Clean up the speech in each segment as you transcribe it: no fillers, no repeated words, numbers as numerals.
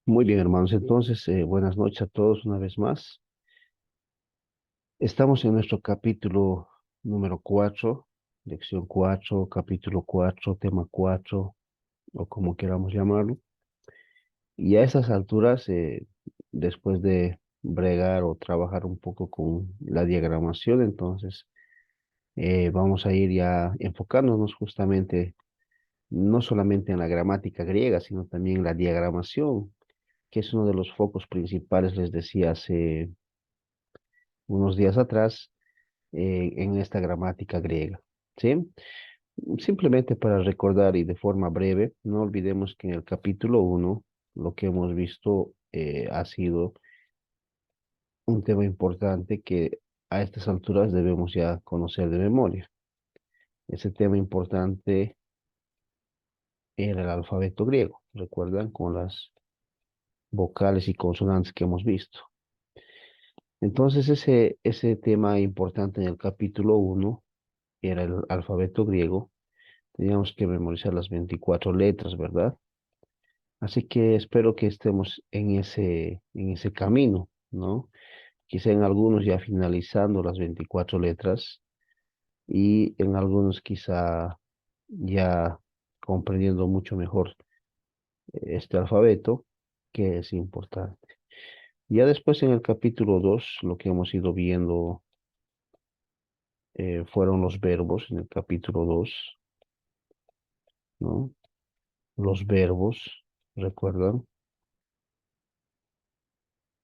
Muy bien, hermanos. Entonces, buenas noches a todos una vez más. Estamos en nuestro capítulo número 4, lección 4, capítulo 4, tema 4, o como queramos llamarlo. Y a esas alturas, después de bregar o trabajar un poco con la diagramación, entonces vamos a ir ya enfocándonos justamente, no solamente en la gramática griega, sino también en la diagramación, que es uno de los focos principales, les decía hace unos días atrás, en esta gramática griega. ¿Sí? Simplemente para recordar y de forma breve, no olvidemos que en el capítulo 1 lo que hemos visto ha sido un tema importante que a estas alturas debemos ya conocer de memoria. Ese tema importante era el alfabeto griego, ¿recuerdan? Con las vocales y consonantes que hemos visto. Entonces ese tema importante en el capítulo 1 era el alfabeto griego. Teníamos que memorizar las 24 letras, ¿verdad? Así que espero que estemos en ese camino, ¿no? Quizá en algunos ya finalizando las 24 letras y en algunos quizá ya comprendiendo mucho mejor este alfabeto, que es importante. Ya después en el capítulo 2 lo que hemos ido viendo fueron los verbos en el capítulo 2, ¿no? Los verbos, ¿recuerdan?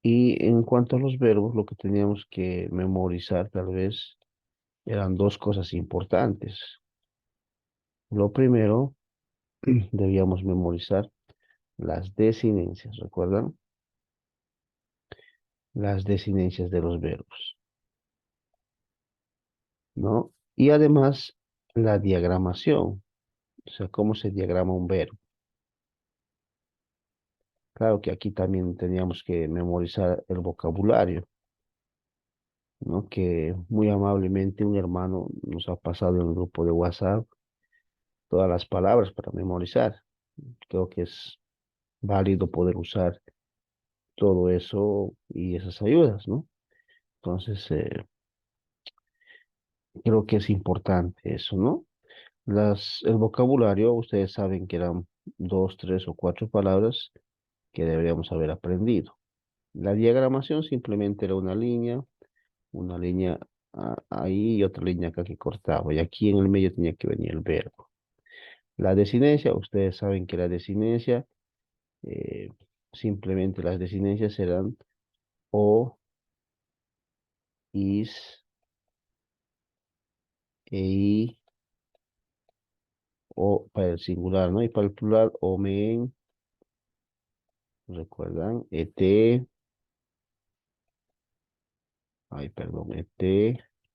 Y en cuanto a los verbos, lo que teníamos que memorizar tal vez eran dos cosas importantes. Lo primero, debíamos memorizar las desinencias, ¿recuerdan? Las desinencias de los verbos, ¿no? Y además, la diagramación, o sea, cómo se diagrama un verbo. Claro que aquí también teníamos que memorizar el vocabulario, ¿no? Que muy amablemente un hermano nos ha pasado en el grupo de WhatsApp todas las palabras para memorizar. Creo que es válido poder usar todo eso y esas ayudas, ¿no? Entonces, creo que es importante eso, ¿no? El vocabulario, ustedes saben que eran dos, tres o cuatro palabras que deberíamos haber aprendido. La diagramación simplemente era una línea ahí y otra línea acá que cortaba, y aquí en el medio tenía que venir el verbo. La desinencia, ustedes saben que la desinencia, eh, simplemente las desinencias eran o, is, e, i, o para el singular, ¿no? Y para el plural, omen, recuerdan, ay, perdón,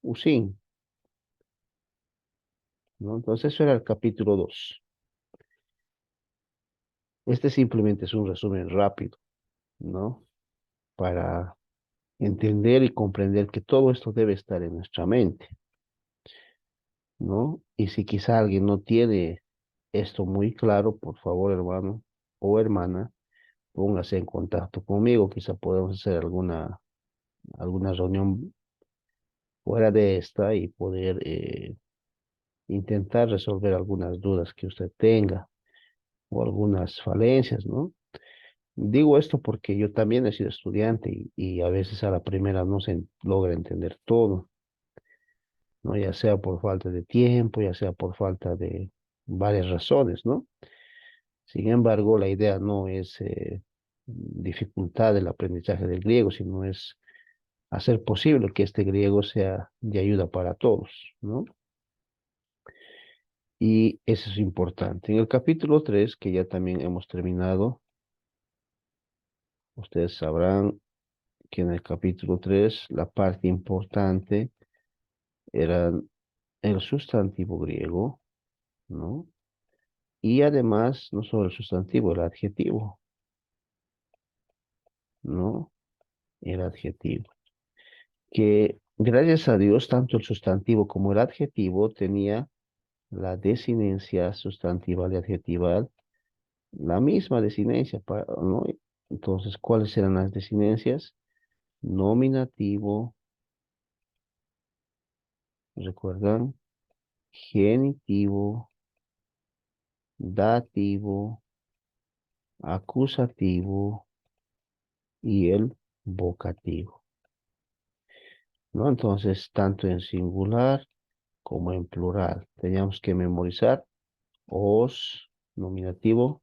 usin, ¿no? Entonces eso era el capítulo 2. Este simplemente es un resumen rápido, ¿no? Para entender y comprender que todo esto debe estar en nuestra mente, ¿no? Y si quizá alguien no tiene esto muy claro, por favor, hermano o hermana, póngase en contacto conmigo, quizá podemos hacer alguna reunión fuera de esta y poder intentar resolver algunas dudas que usted tenga o algunas falencias, ¿no? Digo esto porque yo también he sido estudiante y a veces a la primera no se logra entender todo, ¿no? Ya sea por falta de tiempo, ya sea por falta de varias razones, ¿no? Sin embargo, la idea no es dificultad del aprendizaje del griego, sino es hacer posible que este griego sea de ayuda para todos, ¿no? Y eso es importante. En el capítulo 3 que ya también hemos terminado, ustedes sabrán que en el capítulo 3 la parte importante era el sustantivo griego, ¿no? Y además, no solo el sustantivo, el adjetivo, ¿no? El adjetivo. Que gracias a Dios, tanto el sustantivo como el adjetivo tenía la desinencia sustantiva y adjetival, la misma desinencia, ¿no? Entonces, ¿cuáles serán las desinencias? Nominativo, ¿recuerdan? Genitivo, dativo, acusativo y el vocativo, ¿no? Entonces, tanto en singular como en plural, teníamos que memorizar os, nominativo,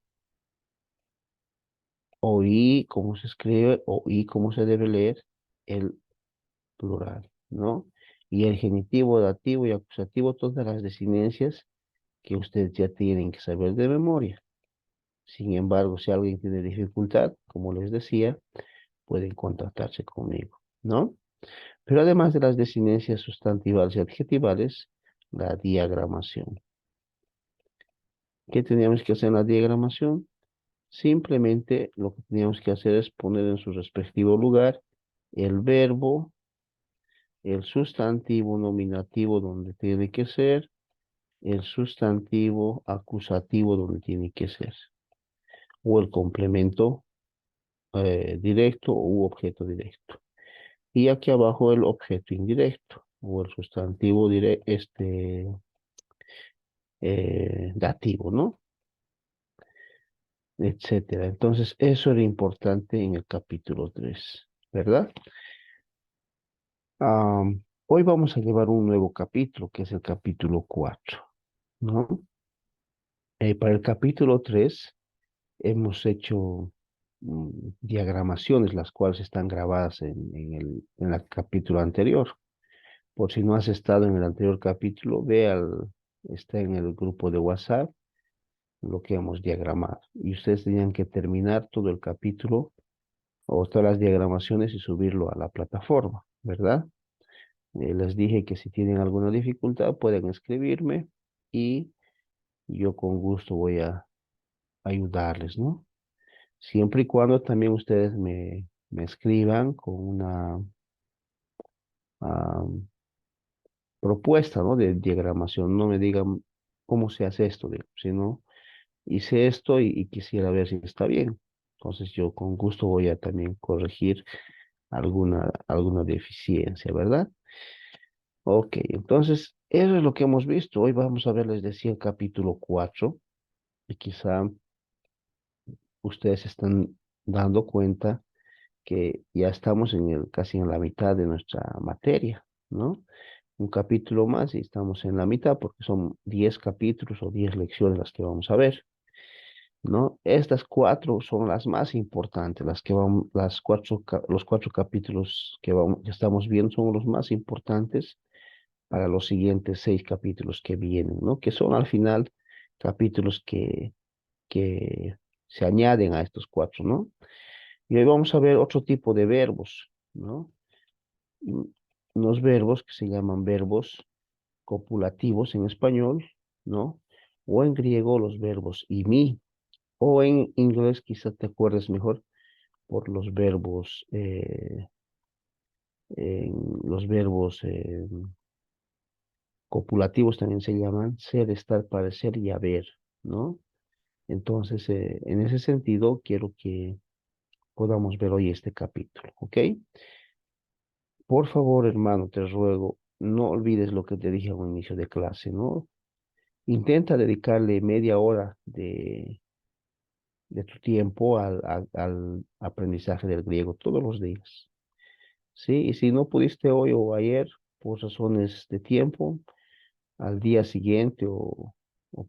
oí, cómo se escribe, oí, cómo se debe leer el plural, ¿no? Y el genitivo, dativo y acusativo, todas las desinencias que ustedes ya tienen que saber de memoria. Sin embargo, si alguien tiene dificultad, como les decía, pueden contactarse conmigo, ¿no? Pero además de las desinencias sustantivales y adjetivales, la diagramación. ¿Qué teníamos que hacer en la diagramación? Simplemente lo que teníamos que hacer es poner en su respectivo lugar el verbo, el sustantivo nominativo donde tiene que ser, el sustantivo acusativo donde tiene que ser, o el complemento directo u objeto directo. Y aquí abajo el objeto indirecto o el sustantivo dativo, ¿no? Etcétera. Entonces, eso era importante en el capítulo 3, ¿verdad? Hoy vamos a llevar un nuevo capítulo, que es el capítulo 4, ¿no? Para el capítulo 3 hemos hecho diagramaciones, las cuales están grabadas en el capítulo anterior. Por si no has estado en el anterior capítulo, está en el grupo de WhatsApp lo que hemos diagramado. Y ustedes tenían que terminar todo el capítulo o todas las diagramaciones y subirlo a la plataforma, ¿verdad? Les dije que si tienen alguna dificultad pueden escribirme y yo con gusto voy a ayudarles, ¿no? Siempre y cuando también ustedes me escriban con una ah, propuesta, ¿no? De diagramación. No me digan cómo se hace esto, digo, sino hice esto y quisiera ver si está bien. Entonces yo con gusto voy a también corregir alguna deficiencia, ¿verdad? Ok, entonces eso es lo que hemos visto. Hoy vamos a ver, les decía, el capítulo 4 y quizá ustedes se están dando cuenta que ya estamos casi en la mitad de nuestra materia, ¿no? Un capítulo más y estamos en la mitad porque son 10 capítulos o 10 lecciones las que vamos a ver, ¿no? Estas cuatro son las más importantes, los cuatro capítulos que estamos viendo son los más importantes para los siguientes 6 capítulos que vienen, ¿no? Que son al final capítulos que se añaden a estos cuatro, ¿no? Y hoy vamos a ver otro tipo de verbos, ¿no? Mm, Unos verbos que se llaman verbos copulativos en español, ¿no? O en griego los verbos imi, o en inglés quizás te acuerdes mejor por los verbos copulativos también se llaman ser, estar, parecer y haber, ¿no? Entonces, en ese sentido, quiero que podamos ver hoy este capítulo, ¿ok? Por favor, hermano, te ruego, no olvides lo que te dije al inicio de clase, ¿no? Intenta dedicarle media hora de tu tiempo al aprendizaje del griego todos los días, ¿sí? Y si no pudiste hoy o ayer, por razones de tiempo, al día siguiente o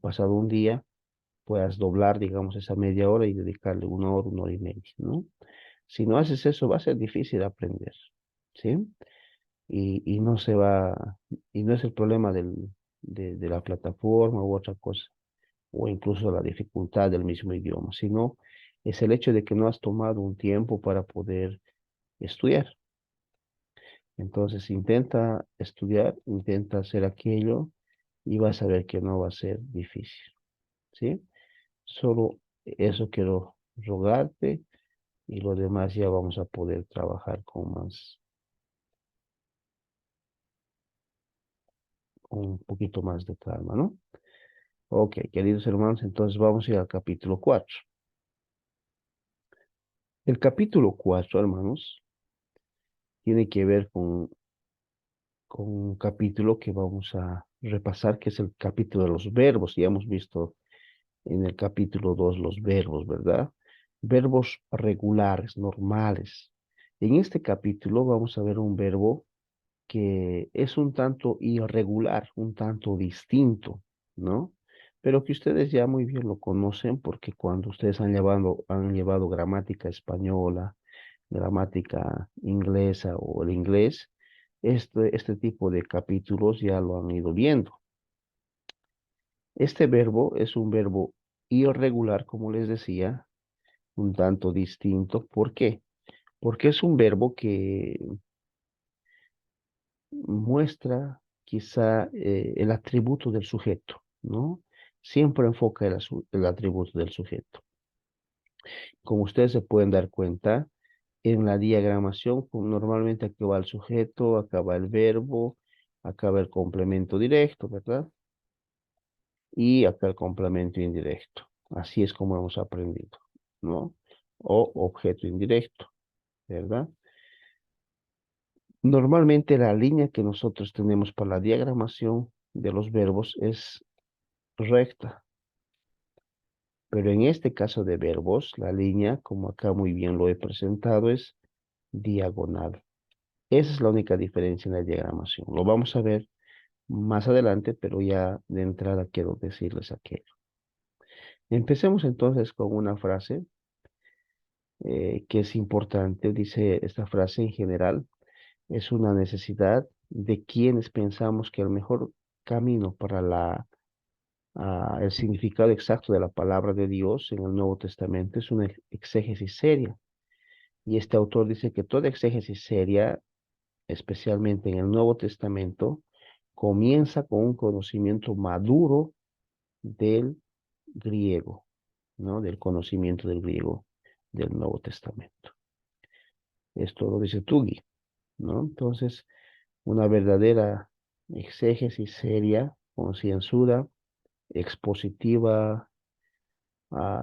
pasado un día, puedas doblar, digamos, esa media hora y dedicarle una hora y media, ¿no? Si no haces eso, va a ser difícil aprender, ¿sí? Y no se va, y no es el problema de la plataforma u otra cosa, o incluso la dificultad del mismo idioma, sino es el hecho de que no has tomado un tiempo para poder estudiar. Entonces intenta estudiar, intenta hacer aquello y vas a ver que no va a ser difícil, ¿sí? Solo eso quiero rogarte y lo demás ya vamos a poder trabajar con un poquito más de calma, ¿no? Ok, queridos hermanos, entonces vamos a ir al capítulo 4. El capítulo 4, hermanos, tiene que ver con un capítulo que vamos a repasar, que es el capítulo de los verbos. Ya hemos visto en el capítulo 2 los verbos, ¿verdad? Verbos regulares, normales. En este capítulo vamos a ver un verbo que es un tanto irregular, un tanto distinto, ¿no? Pero que ustedes ya muy bien lo conocen porque cuando ustedes han llevado gramática española, gramática inglesa o el inglés, este tipo de capítulos ya lo han ido viendo. Este verbo es un verbo irregular, como les decía, un tanto distinto. ¿Por qué? Porque es un verbo que muestra quizá el atributo del sujeto, ¿no? Siempre enfoca el atributo del sujeto. Como ustedes se pueden dar cuenta, en la diagramación normalmente acaba el sujeto, acaba el verbo, acaba el complemento directo, ¿verdad? Y acá el complemento indirecto. Así es como hemos aprendido, ¿no? O objeto indirecto, ¿verdad? Normalmente la línea que nosotros tenemos para la diagramación de los verbos es recta, pero en este caso de verbos, la línea, como acá muy bien lo he presentado, es diagonal. Esa es la única diferencia en la diagramación. Lo vamos a ver más adelante, pero ya de entrada quiero decirles aquello. Empecemos entonces con una frase que es importante. Dice esta frase: en general, es una necesidad de quienes pensamos que el mejor camino para el significado exacto de la palabra de Dios en el Nuevo Testamento es una exégesis seria. Y este autor dice que toda exégesis seria, especialmente en el Nuevo Testamento, comienza con un conocimiento maduro del griego, ¿no? Del conocimiento del griego del Nuevo Testamento. Esto lo dice Tuggy, ¿no? Entonces, una verdadera exégesis seria, concienzuda, expositiva,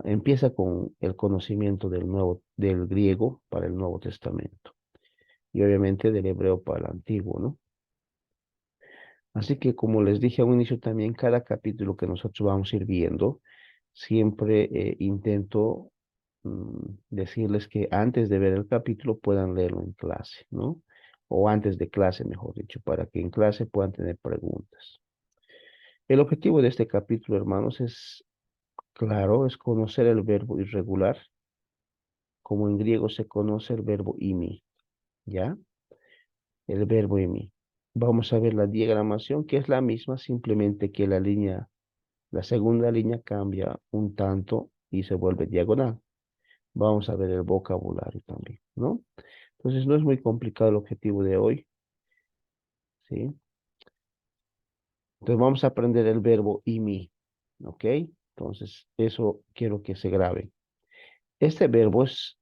empieza con el conocimiento del griego para el Nuevo Testamento y obviamente del hebreo para el antiguo, ¿no? Así que como les dije a un inicio también, cada capítulo que nosotros vamos a ir viendo, siempre intento decirles que antes de ver el capítulo puedan leerlo en clase, ¿no? O antes de clase, mejor dicho, para que en clase puedan tener preguntas. El objetivo de este capítulo, hermanos, es claro, es conocer el verbo irregular, como en griego se conoce el verbo imi, ¿ya? El verbo imi. Vamos a ver la diagramación, que es la misma, simplemente que la segunda línea cambia un tanto y se vuelve diagonal. Vamos a ver el vocabulario también, ¿no? Entonces no es muy complicado el objetivo de hoy, ¿sí? Entonces vamos a aprender el verbo imi, ¿ok? Entonces eso quiero que se grabe. Este verbo es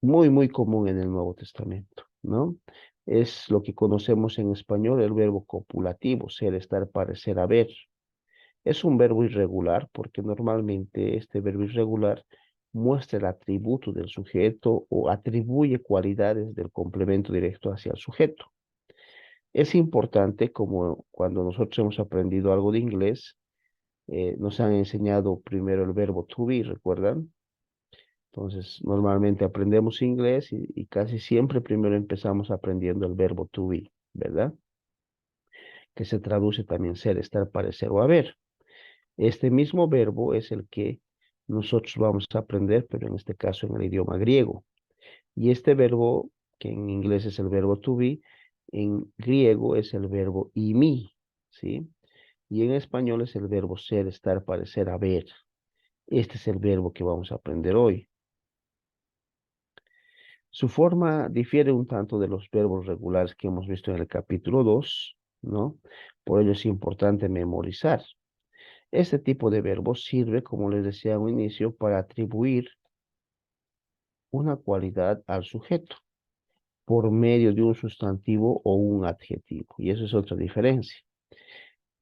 muy común en el Nuevo Testamento, ¿no? Es lo que conocemos en español el verbo copulativo, ser, estar, parecer, haber. Es un verbo irregular porque normalmente este verbo irregular muestra el atributo del sujeto o atribuye cualidades del complemento directo hacia el sujeto. Es importante, como cuando nosotros hemos aprendido algo de inglés, nos han enseñado primero el verbo to be, ¿recuerdan? Entonces, normalmente aprendemos inglés y casi siempre primero empezamos aprendiendo el verbo to be, ¿verdad? Que se traduce también ser, estar, parecer o haber. Este mismo verbo es el que nosotros vamos a aprender, pero en este caso en el idioma griego. Y este verbo, que en inglés es el verbo to be, en griego es el verbo imi, ¿sí? Y en español es el verbo ser, estar, parecer, haber. Este es el verbo que vamos a aprender hoy. Su forma difiere un tanto de los verbos regulares que hemos visto en el capítulo 2, ¿no? Por ello es importante memorizar. Este tipo de verbo sirve, como les decía a un inicio, para atribuir una cualidad al sujeto por medio de un sustantivo o un adjetivo. Y eso es otra diferencia,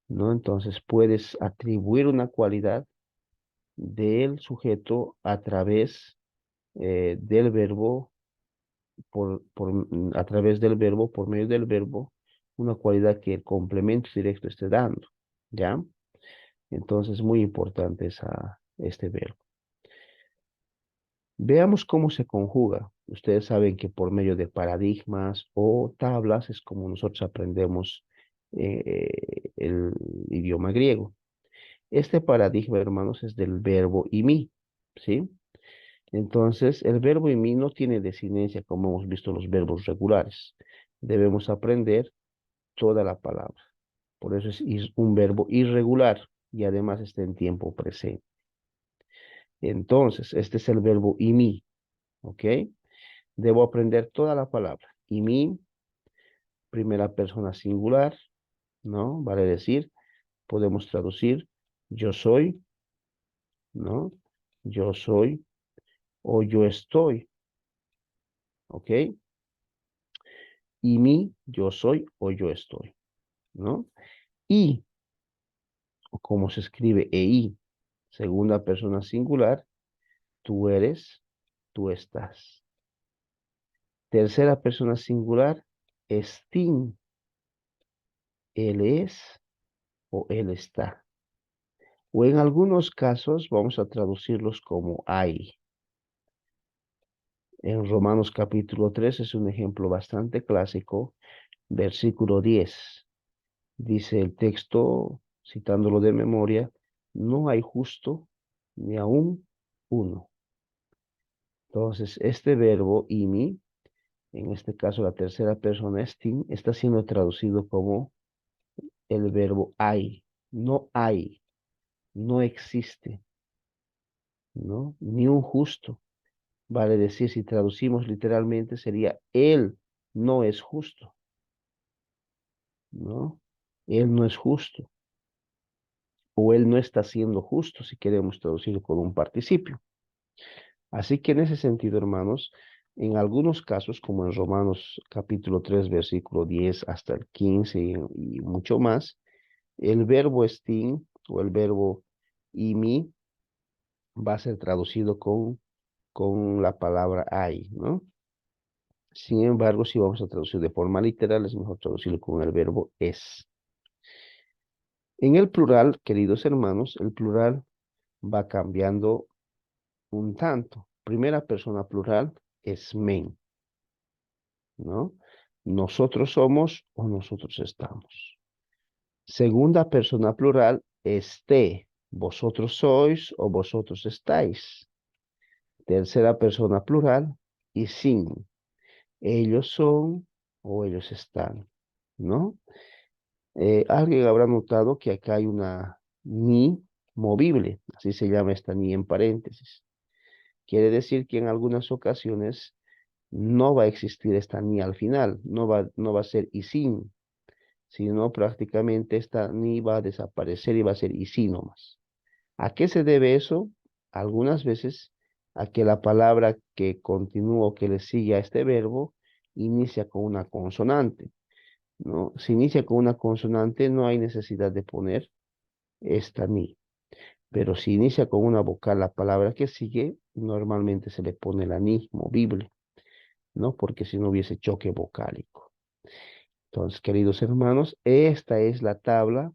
¿no? Entonces puedes atribuir una cualidad del sujeto a través del verbo, a través del verbo, por medio del verbo, una cualidad que el complemento directo esté dando, ¿ya? Entonces, muy importante este verbo. Veamos cómo se conjuga. Ustedes saben que por medio de paradigmas o tablas es como nosotros aprendemos el idioma griego. Este paradigma, hermanos, es del verbo imi, ¿sí? Entonces, el verbo imi no tiene desinencia como hemos visto los verbos regulares. Debemos aprender toda la palabra. Por eso es un verbo irregular y además está en tiempo presente. Entonces, este es el verbo imi, ¿ok? Debo aprender toda la palabra. Imi, primera persona singular, ¿no? Vale decir, podemos traducir yo soy, ¿no? Yo soy o yo estoy, ¿ok? Imi, yo soy o yo estoy, ¿no? Y, o como se escribe ei, segunda persona singular, tú eres, tú estás. Tercera persona singular, estín, él es o él está. O en algunos casos vamos a traducirlos como hay. En Romanos capítulo 3 es un ejemplo bastante clásico, versículo 10. Dice el texto, citándolo de memoria, no hay justo ni aún uno. Entonces, este verbo imi, en este caso la tercera persona estin, está siendo traducido como el verbo hay, no existe, ¿no? Ni un justo. Vale decir, si traducimos literalmente, sería él no es justo, ¿no? Él no es justo, o él no está siendo justo, si queremos traducirlo con un participio. Así que en ese sentido, hermanos, en algunos casos, como en Romanos capítulo 3 versículo 10 hasta el 15 y mucho más, el verbo estin o el verbo imi va a ser traducido con la palabra hay, ¿no? Sin embargo, si vamos a traducir de forma literal, es mejor traducirlo con el verbo es. En el plural, queridos hermanos, el plural va cambiando un tanto. Primera persona plural es men, ¿no? Nosotros somos o nosotros estamos. Segunda persona plural, esté. Vosotros sois o vosotros estáis. Tercera persona plural, y sin. Ellos son o ellos están, ¿no? Alguien habrá notado que acá hay una ni movible, así se llama esta ni en paréntesis. Quiere decir que en algunas ocasiones no va a existir esta ni al final, no va a ser y sin, sino prácticamente esta ni va a desaparecer y va a ser y sí nomás. ¿A qué se debe eso? Algunas veces a que la palabra que continúa o que le sigue a este verbo inicia con una consonante, ¿no? Si inicia con una consonante no hay necesidad de poner esta ni, pero si inicia con una vocal la palabra que sigue, normalmente se le pone la ni movible, ¿no? Porque si no hubiese choque vocálico. Entonces, queridos hermanos, esta es la tabla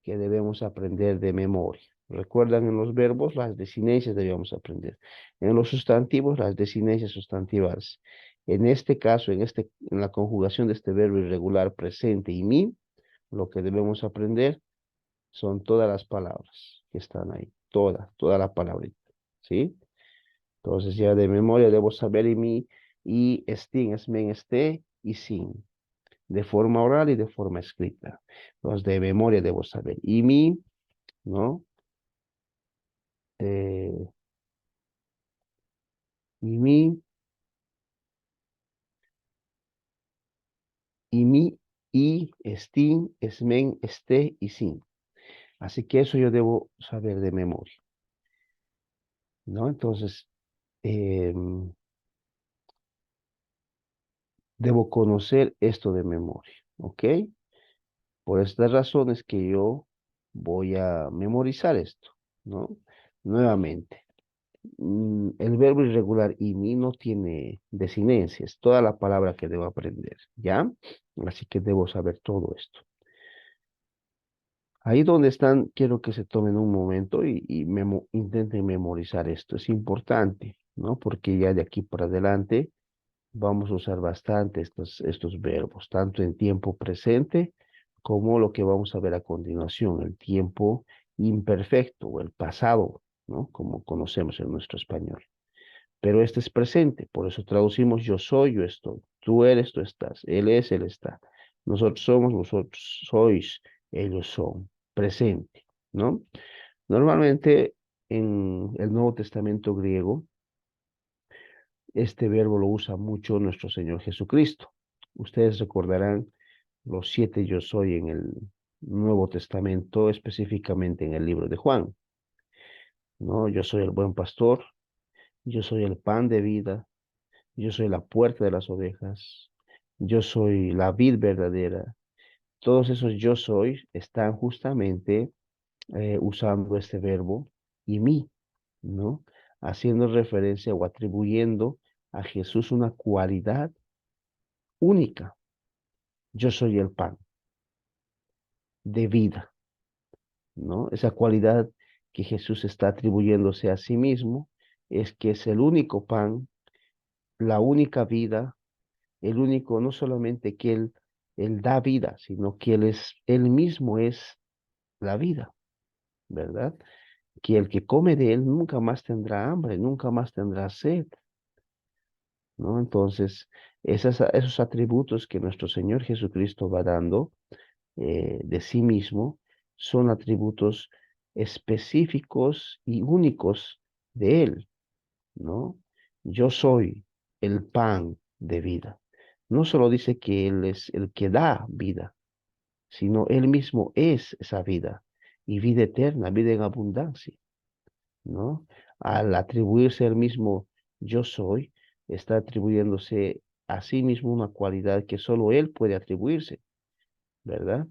que debemos aprender de memoria. Recuerdan en los verbos las desinencias debemos aprender. En los sustantivos las desinencias sustantivales. En este caso, en la conjugación de este verbo irregular presente y mi, lo que debemos aprender son todas las palabras que están ahí. Toda la palabrita. ¿Sí? Entonces ya de memoria debo saber y mi y estín, es men, esté y sin de forma oral y de forma escrita. Los de memoria debo saber. Y mi, ¿no? Eh, y mi, y mi, y, estín, esmen, esté y sin. Así que eso yo debo saber de memoria, ¿no? Entonces, debo conocer esto de memoria, ¿ok? Por estas razones que yo voy a memorizar esto, ¿no? Nuevamente. El verbo irregular y mi no tiene desinencia, es toda la palabra que debo aprender, ¿ya? Así que debo saber todo esto. Ahí donde están, quiero que se tomen un momento y intenten memorizar esto. Es importante, ¿no? Porque ya de aquí para adelante vamos a usar bastante estos verbos, tanto en tiempo presente como lo que vamos a ver a continuación, el tiempo imperfecto o el pasado, ¿no? Como conocemos en nuestro español. Pero este es presente, por eso traducimos yo soy, yo estoy, tú eres, tú estás, él es, él está, nosotros somos, vosotros sois, ellos son, presente, ¿no? Normalmente en el Nuevo Testamento griego, este verbo lo usa mucho nuestro Señor Jesucristo. Ustedes recordarán los 7 yo soy en el Nuevo Testamento, específicamente en el libro de Juan, ¿no? Yo soy el buen pastor, yo soy el pan de vida, yo soy la puerta de las ovejas, yo soy la vid verdadera. Todos esos yo soy están justamente usando este verbo y mí, ¿no? Haciendo referencia o atribuyendo a Jesús una cualidad única. Yo soy el pan de vida, ¿no? Esa cualidad que Jesús está atribuyéndose a sí mismo es que es el único pan, la única vida, el único, no solamente que él da vida, sino que él mismo es la vida, ¿verdad? Que el que come de él nunca más tendrá hambre, nunca más tendrá sed, ¿no? Entonces, esos atributos que nuestro Señor Jesucristo va dando de sí mismo son atributos específicos y únicos de él, ¿no? Yo soy el pan de vida. No solo dice que él es el que da vida, sino él mismo es esa vida y vida eterna, vida en abundancia, ¿no? Al atribuirse él mismo yo soy, está atribuyéndose a sí mismo una cualidad que solo él puede atribuirse, ¿verdad?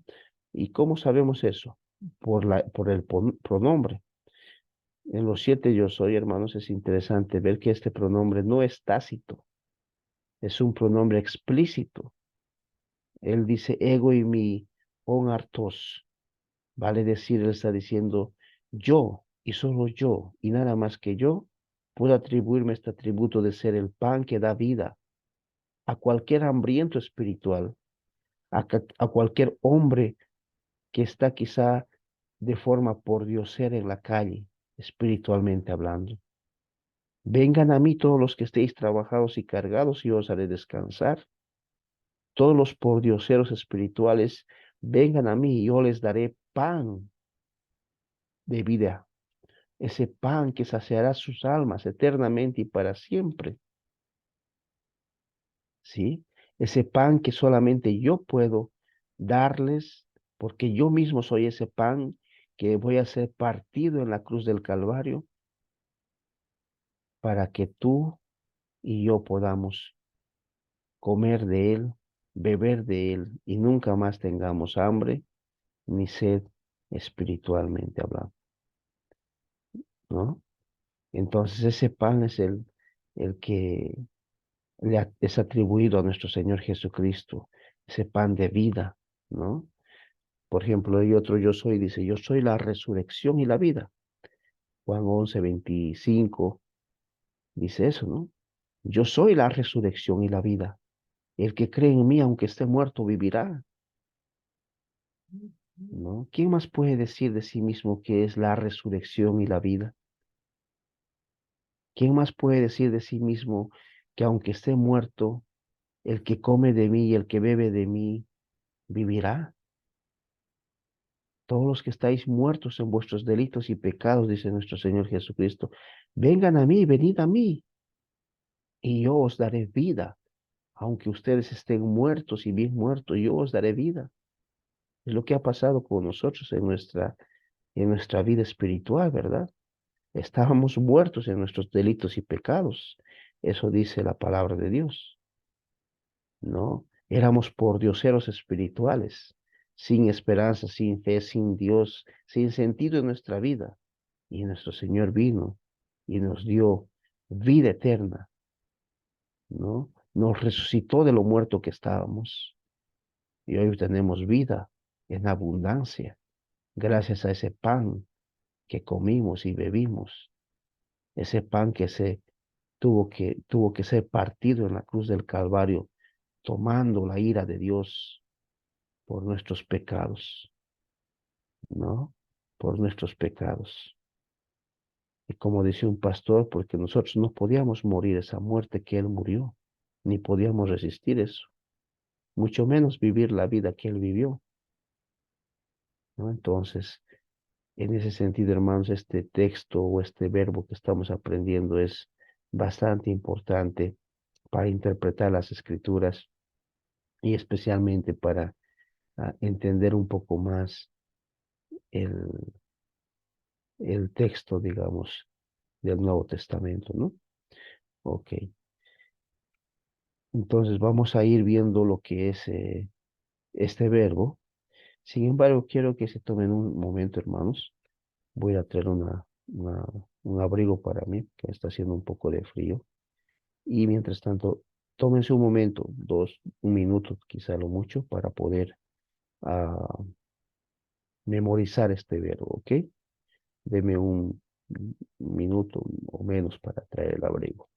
¿Y cómo sabemos eso? Por el pronombre. En los 7 yo soy, hermanos, es interesante ver que este pronombre no es tácito, es un pronombre explícito. Él dice ego y mi on artos. Vale decir, él está diciendo yo y solo yo y nada más que yo puedo atribuirme este atributo de ser el pan que da vida a cualquier hambriento espiritual, a cualquier hombre que está quizá de forma por Dios ser en la calle, espiritualmente hablando. Vengan a mí todos los que estéis trabajados y cargados y yo os haré descansar. Todos los pordioseros espirituales, vengan a mí y yo les daré pan de vida, ese pan que saciará sus almas eternamente y para siempre, ¿sí? Ese pan que solamente yo puedo darles, porque yo mismo soy ese pan que voy a ser partido en la cruz del Calvario para que tú y yo podamos comer de él, beber de él y nunca más tengamos hambre ni sed espiritualmente hablando, ¿no? Entonces ese pan es el que es atribuido a nuestro Señor Jesucristo, ese pan de vida, ¿no? Por ejemplo, hay otro yo soy, dice, yo soy la resurrección y la vida. Juan 11:25 dice eso, ¿no? Yo soy la resurrección y la vida. El que cree en mí, aunque esté muerto, vivirá, ¿no? ¿Quién más puede decir de sí mismo que es la resurrección y la vida? ¿Quién más puede decir de sí mismo que aunque esté muerto, el que come de mí y el que bebe de mí vivirá? Todos los que estáis muertos en vuestros delitos y pecados, dice nuestro Señor Jesucristo, vengan a mí, venid a mí, y yo os daré vida. Aunque ustedes estén muertos y bien muertos, yo os daré vida. Es lo que ha pasado con nosotros en nuestra vida espiritual, ¿verdad? Estábamos muertos en nuestros delitos y pecados. Eso dice la palabra de Dios, ¿no? Éramos pordioseros espirituales, sin esperanza, sin fe, sin Dios, sin sentido en nuestra vida. Y nuestro Señor vino y nos dio vida eterna, ¿no? Nos resucitó de lo muerto que estábamos y hoy tenemos vida en abundancia gracias a ese pan que comimos y bebimos, ese pan que tuvo que ser partido en la cruz del Calvario, tomando la ira de Dios por nuestros pecados, ¿no? Por nuestros pecados. Y como decía un pastor, porque nosotros no podíamos morir esa muerte que Él murió, ni podíamos resistir eso, mucho menos vivir la vida que Él vivió, ¿no? Entonces, en ese sentido, hermanos, este texto o este verbo que estamos aprendiendo es bastante importante para interpretar las escrituras y especialmente para entender un poco más el, el texto, digamos, del Nuevo Testamento, ¿no? Ok, entonces vamos a ir viendo lo que es este verbo. Sin embargo, quiero que se tomen un momento, hermanos. Voy a traer un abrigo para mí, que está haciendo un poco de frío. Y mientras tanto, tómense un momento, un minuto, quizá lo mucho, para poder ah, memorizar este verbo, ¿ok? Deme un minuto o menos para traer el abrigo.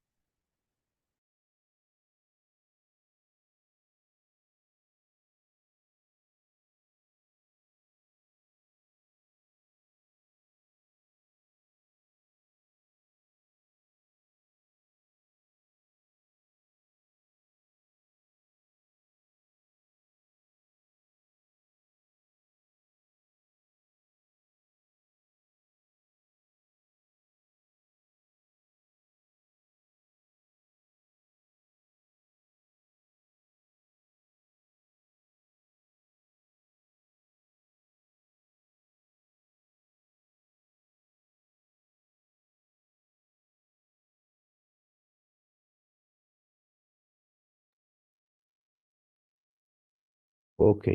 Ok,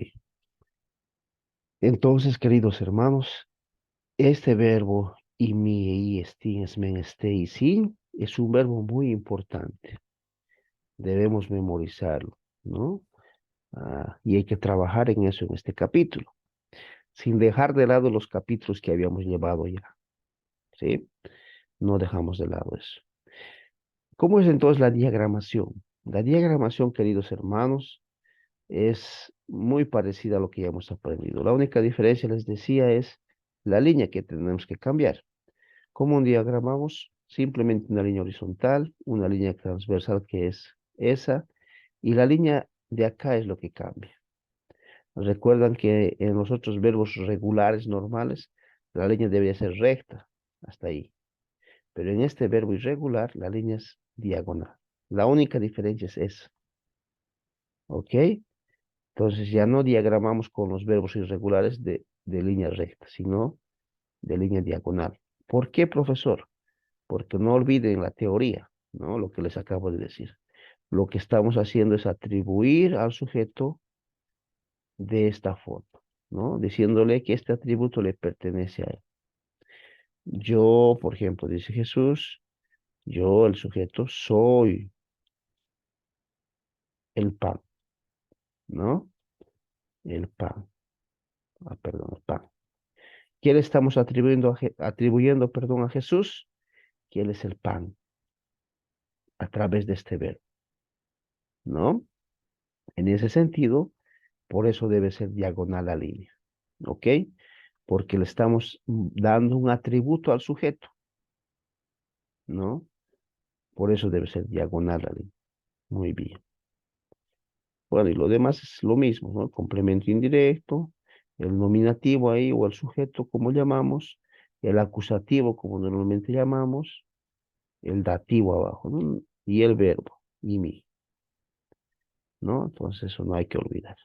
entonces, queridos hermanos, este verbo imi, estin, esmen, este y sin es un verbo muy importante. Debemos memorizarlo, ¿no? Y hay que trabajar en eso en este capítulo, sin dejar de lado los capítulos que habíamos llevado ya, ¿sí? No dejamos de lado eso. ¿Cómo es entonces la diagramación? La diagramación, queridos hermanos, es muy parecida a lo que ya hemos aprendido. La única diferencia, les decía, es la línea que tenemos que cambiar. ¿Cómo diagramamos? Simplemente una línea horizontal, una línea transversal que es esa, y la línea de acá es lo que cambia. Recuerdan que en los otros verbos regulares normales, la línea debería ser recta, hasta ahí. Pero en este verbo irregular, la línea es diagonal. La única diferencia es esa, ¿ok? Entonces ya no diagramamos con los verbos irregulares de línea recta, sino de línea diagonal. ¿Por qué, profesor? Porque no olviden la teoría, ¿no? Lo que les acabo de decir. Lo que estamos haciendo es atribuir al sujeto de esta forma, ¿no? Diciéndole que este atributo le pertenece a él. Yo, por ejemplo, dice Jesús, yo, el sujeto, soy el pan, ¿no? El pan. Perdón, el pan. ¿Qué le estamos atribuyendo, perdón, a Jesús? Que Él es el pan a través de este verbo, ¿no? En ese sentido, por eso debe ser diagonal la línea, ¿ok? Porque le estamos dando un atributo al sujeto, ¿no? Por eso debe ser diagonal la línea. Muy bien. Bueno, y lo demás es lo mismo, ¿no? El complemento indirecto, el nominativo ahí o el sujeto, como llamamos, el acusativo, como normalmente llamamos, el dativo abajo, ¿no? Y el verbo, y mi, ¿no? Entonces eso no hay que olvidar.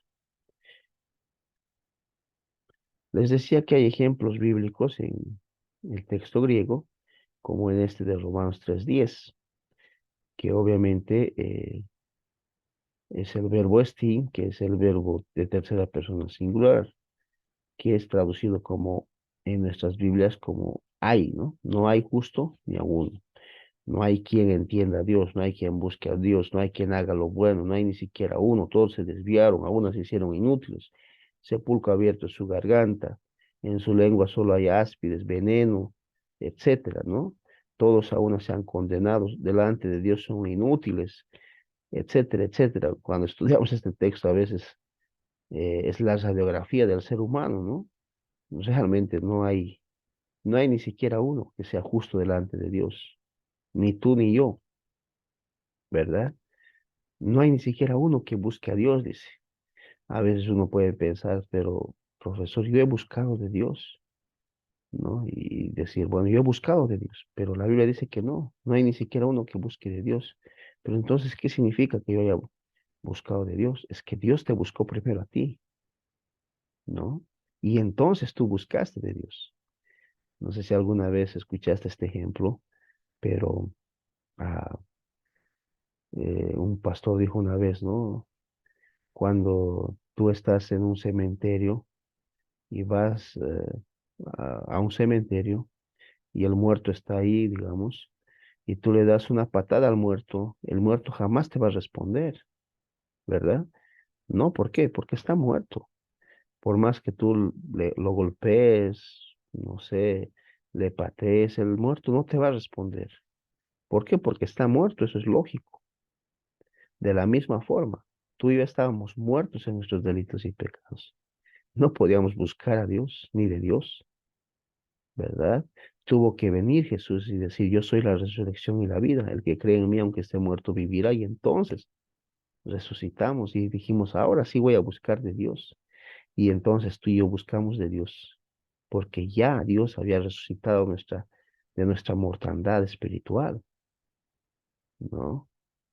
Les decía que hay ejemplos bíblicos en el texto griego, como en este de Romanos 3:10, que obviamente es el verbo estin, que es el verbo de tercera persona singular, que es traducido como en nuestras Biblias como hay, ¿no? No hay justo ni a uno. No hay quien entienda a Dios, no hay quien busque a Dios, no hay quien haga lo bueno, no hay ni siquiera uno. Todos se desviaron, aún se hicieron inútiles. Sepulcro abierto es su garganta, en su lengua solo hay áspides, veneno, etcétera, ¿no? Todos aún se han condenado, delante de Dios son inútiles, etcétera, etcétera. Cuando estudiamos este texto a veces es la radiografía del ser humano, ¿no? Realmente no hay ni siquiera uno que sea justo delante de Dios, ni tú ni yo, ¿verdad? No hay ni siquiera uno que busque a Dios, dice. A veces uno puede pensar, pero profesor, yo he buscado de Dios, ¿no? Y decir, bueno, yo he buscado de Dios, pero la Biblia dice que no hay ni siquiera uno que busque de Dios. Pero entonces, ¿qué significa que yo haya buscado de Dios? Es que Dios te buscó primero a ti, ¿no? Y entonces tú buscaste de Dios. No sé si alguna vez escuchaste este ejemplo, pero ah, un pastor dijo una vez, ¿no? Cuando tú estás en un cementerio y vas a un cementerio y el muerto está ahí, digamos, y tú le das una patada al muerto, el muerto jamás te va a responder, ¿verdad? No, ¿por qué? Porque está muerto. Por más que tú lo golpees, no sé, le patees, el muerto no te va a responder. ¿Por qué? Porque está muerto, eso es lógico. De la misma forma, tú y yo estábamos muertos en nuestros delitos y pecados. No podíamos buscar a Dios ni de Dios, ¿verdad? Tuvo que venir Jesús y decir, yo soy la resurrección y la vida. El que cree en mí, aunque esté muerto, vivirá. Y entonces resucitamos y dijimos, ahora sí voy a buscar de Dios. Y entonces tú y yo buscamos de Dios, porque ya Dios había resucitado de nuestra mortandad espiritual, ¿no?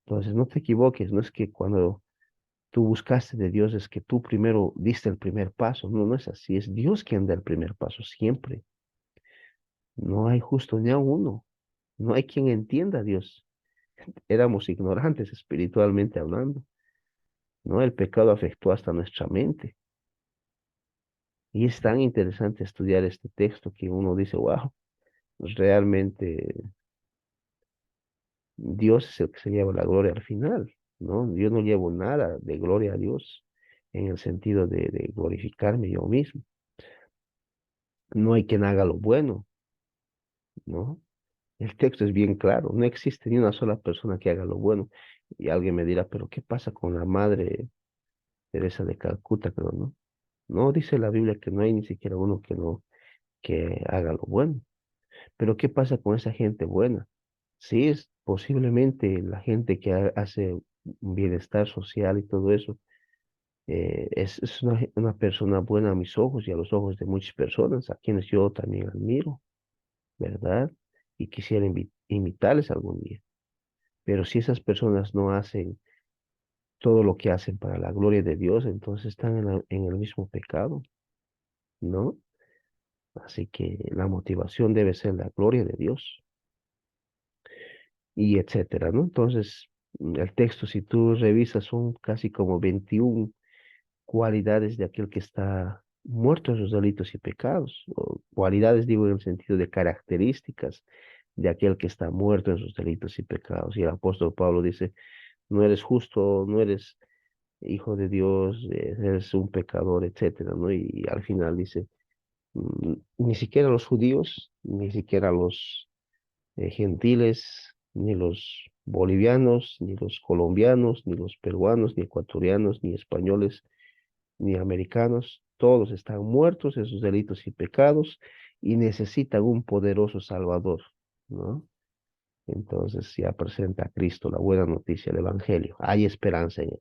Entonces no te equivoques, no es que cuando tú buscaste de Dios es que tú primero diste el primer paso. No, no es así. Es Dios quien da el primer paso siempre. No hay justo ni a uno. No hay quien entienda a Dios. Éramos ignorantes espiritualmente hablando. ¿No? El pecado afectó hasta nuestra mente. Y es tan interesante estudiar este texto que uno dice, wow, realmente Dios es el que se lleva la gloria al final, ¿no? Yo no llevo nada de gloria a Dios en el sentido de glorificarme yo mismo. No hay quien haga lo bueno, ¿no? El texto es bien claro, no existe ni una sola persona que haga lo bueno. Y alguien me dirá, pero ¿qué pasa con la madre Teresa de Calcuta? Pero no, no dice la Biblia que no hay ni siquiera uno que haga lo bueno. Pero ¿qué pasa con esa gente buena? Sí, es posiblemente la gente que hace un bienestar social y todo eso, es una persona buena a mis ojos y a los ojos de muchas personas, a quienes yo también admiro, ¿verdad? Y quisiera imitarles algún día. Pero si esas personas no hacen todo lo que hacen para la gloria de Dios, entonces están en el mismo pecado, ¿no? Así que la motivación debe ser la gloria de Dios y etcétera, ¿no? Entonces, el texto, si tú revisas, son casi como 21 cualidades de aquel que está muerto en sus delitos y pecados, o cualidades, digo, en el sentido de características de aquel que está muerto en sus delitos y pecados. Y el apóstol Pablo dice, no eres justo, no eres hijo de Dios, eres un pecador, etcétera, ¿no? Y al final dice, ni siquiera los judíos, ni siquiera los gentiles, ni los bolivianos, ni los colombianos, ni los peruanos, ni ecuatorianos, ni españoles, ni americanos, todos están muertos en sus delitos y pecados y necesitan un poderoso Salvador, ¿no? Entonces ya presenta a Cristo la buena noticia, el Evangelio. Hay esperanza en él,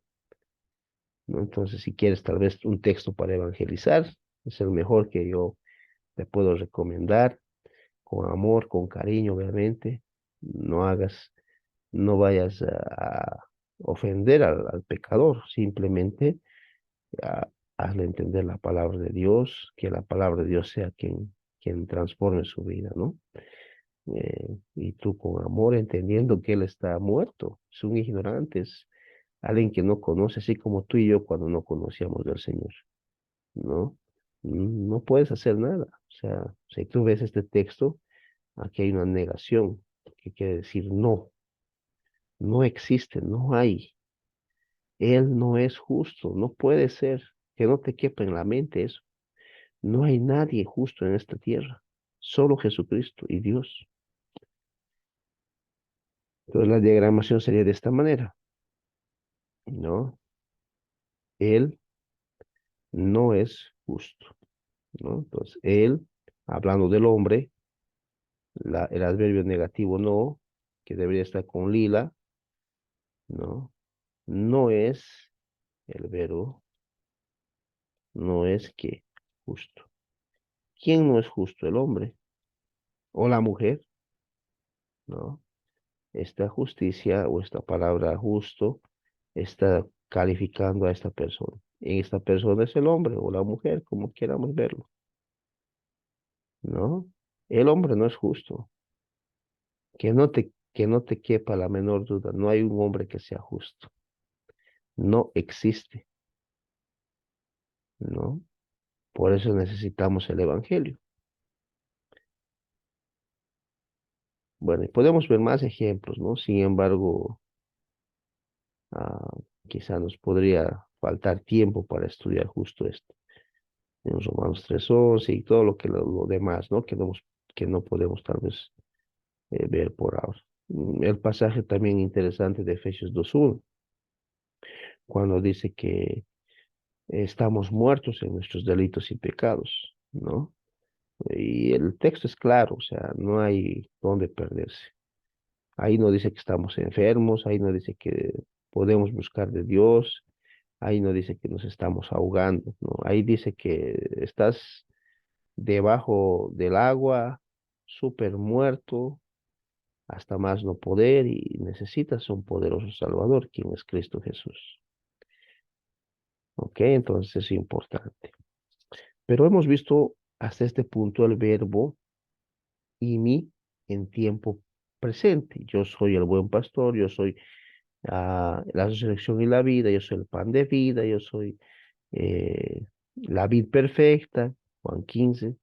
¿no? Entonces, si quieres tal vez un texto para evangelizar, es el mejor que yo te puedo recomendar, con amor, con cariño, obviamente. No hagas, no vayas a ofender al pecador, simplemente hazle entender la palabra de Dios, que la palabra de Dios sea quien transforme su vida, ¿no? Y tú con amor, entendiendo que Él está muerto, es un ignorante, es alguien que no conoce, así como tú y yo cuando no conocíamos del Señor, ¿no? No puedes hacer nada. O sea, si tú ves este texto, Aquí hay una negación, que quiere decir no, no existe, no hay. Él no es justo, no puede ser, que no te quepa en la mente eso. No hay nadie justo en esta tierra, solo Jesucristo y Dios. Entonces la diagramación sería de esta manera, ¿no? Él no es justo, ¿no? Entonces, él, hablando del hombre, el adverbio negativo no, que debería estar con lila, ¿no? No es el verbo, no es que justo. ¿Quién no es justo? El hombre o la mujer, ¿no? Esta justicia o esta palabra justo está calificando a esta persona. Y esta persona es el hombre o la mujer, como queramos verlo, ¿no? El hombre no es justo. Que no te quepa la menor duda. No hay un hombre que sea justo. No existe, ¿no? Por eso necesitamos el evangelio. Bueno, y podemos ver más ejemplos, ¿no? Sin embargo, ah, quizá nos podría faltar tiempo para estudiar justo esto. En Romanos 3:11 y todo lo demás, ¿no? Que no podemos tal vez ver por ahora. El pasaje también interesante de Efesios 2:1, cuando dice que estamos muertos en nuestros delitos y pecados, ¿no? Y el texto es claro, o sea, no hay dónde perderse. Ahí no dice que estamos enfermos, ahí no dice que podemos buscar de Dios, ahí no dice que nos estamos ahogando, ¿no? Ahí dice que estás debajo del agua, súper muerto, hasta más no poder y necesitas un poderoso Salvador, quien es Cristo Jesús. ¿Ok? Entonces es importante. Pero hemos visto hasta este punto el verbo y mi en tiempo presente. Yo soy el buen pastor, yo soy la resurrección y la vida, yo soy el pan de vida, yo soy la vid perfecta, Juan 15.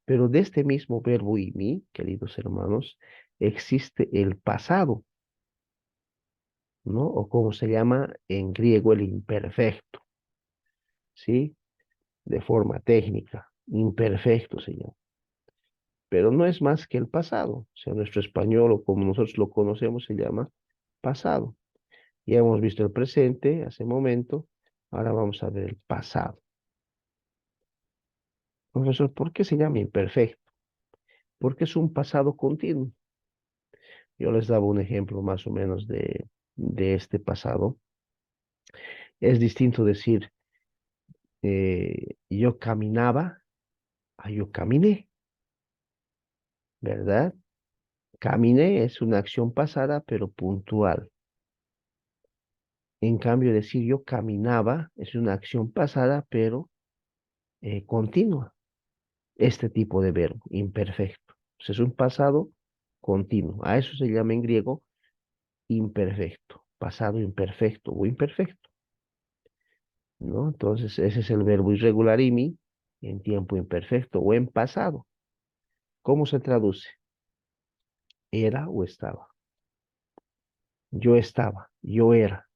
Pero de este mismo verbo y mí, queridos hermanos, existe el pasado, ¿no? O como se llama en griego el imperfecto, ¿sí? De forma técnica, imperfecto se llama. Pero no es más que el pasado, o sea, nuestro español o como nosotros lo conocemos se llama pasado. Ya hemos visto el presente hace un momento, ahora vamos a ver el pasado. Profesor, ¿por qué se llama imperfecto? Porque es un pasado continuo. Yo les daba un ejemplo más o menos de este pasado. Es distinto decir, yo caminaba a yo caminé, ¿verdad? Caminé es una acción pasada, pero puntual. En cambio, decir yo caminaba es una acción pasada, pero continua. Este tipo de verbo, imperfecto. Pues es un pasado continuo. A eso se llama en griego imperfecto, pasado imperfecto o imperfecto, ¿no? Entonces, ese es el verbo irregular imi en tiempo imperfecto o en pasado. ¿Cómo se traduce? Era o estaba. Yo estaba, yo era,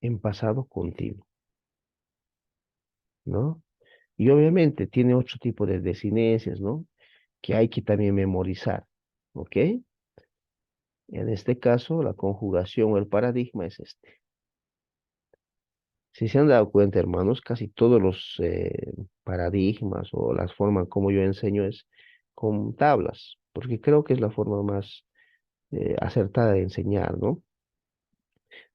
en pasado continuo, ¿no? Y obviamente tiene otro tipo de desinencias, ¿no? Que hay que también memorizar, ¿ok? En este caso, la conjugación o el paradigma es este. Si se han dado cuenta, hermanos, casi todos los paradigmas o las formas como yo enseño es con tablas, porque creo que es la forma más acertada de enseñar, ¿no?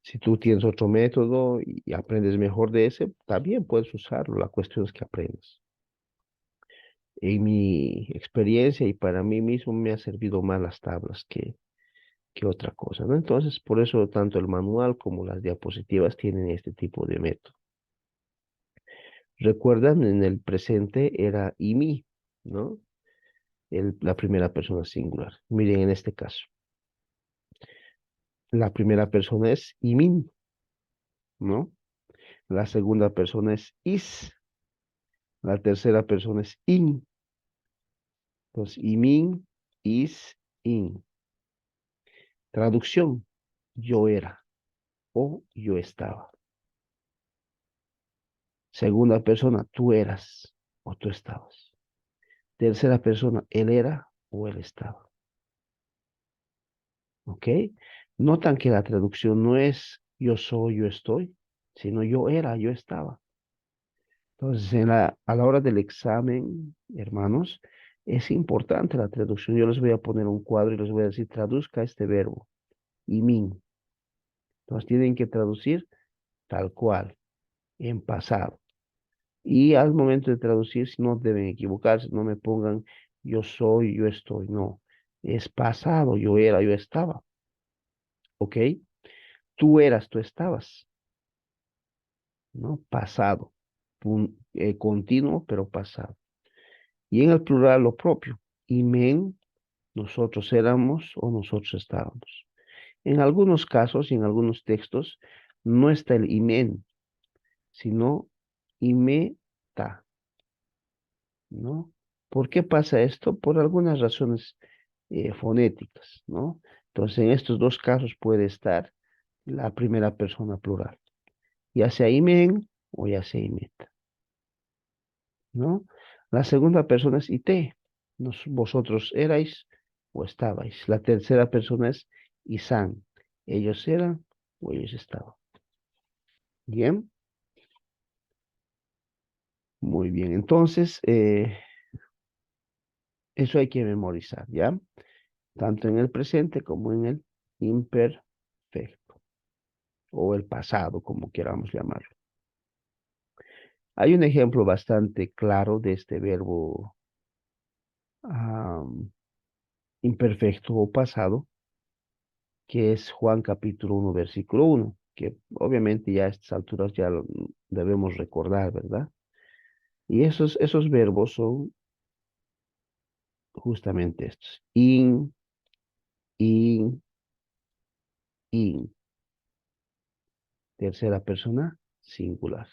Si tú tienes otro método y aprendes mejor de ese, también puedes usarlo. La cuestión es que aprendas. En mi experiencia y para mí mismo me ha servido más las tablas que otra cosa, ¿no? Entonces, por eso tanto el manual como las diapositivas tienen este tipo de método. Recuerdan, en el presente era y mi, ¿no? La primera persona singular. Miren en este caso. La primera persona es imin, ¿no? La segunda persona es is. La tercera persona es in. Entonces, imin, is, in. Traducción, yo era o yo estaba. Segunda persona, tú eras o tú estabas. Tercera persona, él era o él estaba. ¿Ok? Notan que la traducción no es yo soy, yo estoy, sino yo era, yo estaba. Entonces, a la hora del examen, hermanos, es importante la traducción. Yo les voy a poner un cuadro y les voy a decir, traduzca este verbo, y min. Entonces, tienen que traducir tal cual, en pasado. Y al momento de traducir, si no deben equivocarse, no me pongan yo soy, yo estoy, no. Es pasado, yo era, yo estaba. ¿Ok? Tú eras, tú estabas, ¿no? Pasado. Continuo, pero pasado. Y en el plural lo propio. Imen, nosotros éramos o nosotros estábamos. En algunos casos y en algunos textos no está el imen, sino imeta, ¿no? ¿Por qué pasa esto? Por algunas razones fonéticas, ¿no? Entonces, en estos dos casos puede estar la primera persona plural, ya sea imen o ya sea imeta, ¿no? La segunda persona es ite, vosotros erais o estabais. La tercera persona es isan, ellos eran o ellos estaban. Bien, muy bien. Entonces, eso hay que memorizar, ¿ya? Tanto en el presente como en el imperfecto o el pasado, como queramos llamarlo. Hay un ejemplo bastante claro de este verbo imperfecto o pasado, que es Juan capítulo 1, versículo 1, que obviamente ya a estas alturas ya lo debemos recordar, ¿verdad? Y esos verbos son justamente estos. In, in. Tercera persona, singular,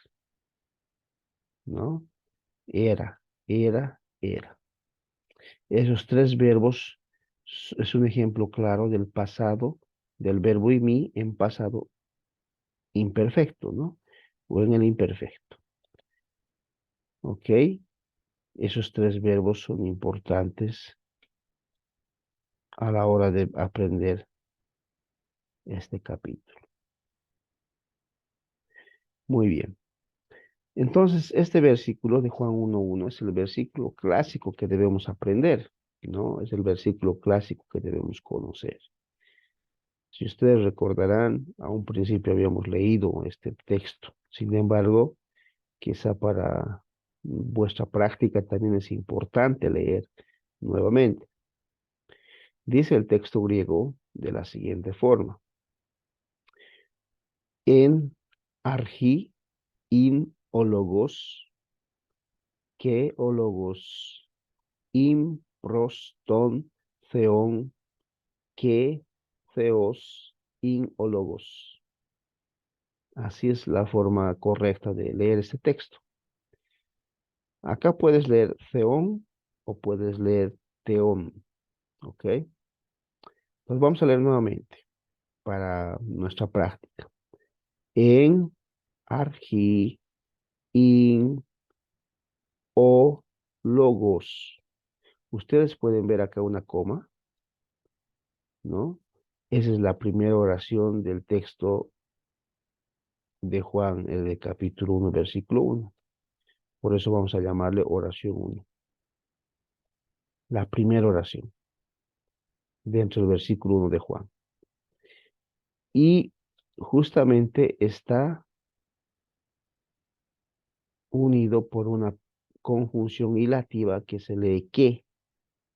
¿no? Era. Esos tres verbos es un ejemplo claro del pasado, del verbo imi en pasado imperfecto, ¿no? O en el imperfecto. ¿Ok? Esos tres verbos son importantes a la hora de aprender este capítulo. Muy bien. Entonces, este versículo de Juan 1:1 es el versículo clásico que debemos aprender, ¿no? Es el versículo clásico que debemos conocer. Si ustedes recordarán, a un principio habíamos leído este texto. Sin embargo, quizá para vuestra práctica también es importante leer nuevamente. Dice el texto griego de la siguiente forma. En argi in ologos, que ologos, in proston theon, que theos, in ologos. Así es la forma correcta de leer este texto. Acá puedes leer theon o puedes leer teon, ¿ok? Pues vamos a leer nuevamente para nuestra práctica. En argi in o logos. Ustedes pueden ver acá una coma, ¿no? Esa es la primera oración del texto de Juan, el de capítulo 1, versículo 1. Por eso vamos a llamarle oración 1. La primera oración dentro del versículo 1 de Juan. Y justamente está unido por una conjunción hilativa que se lee que,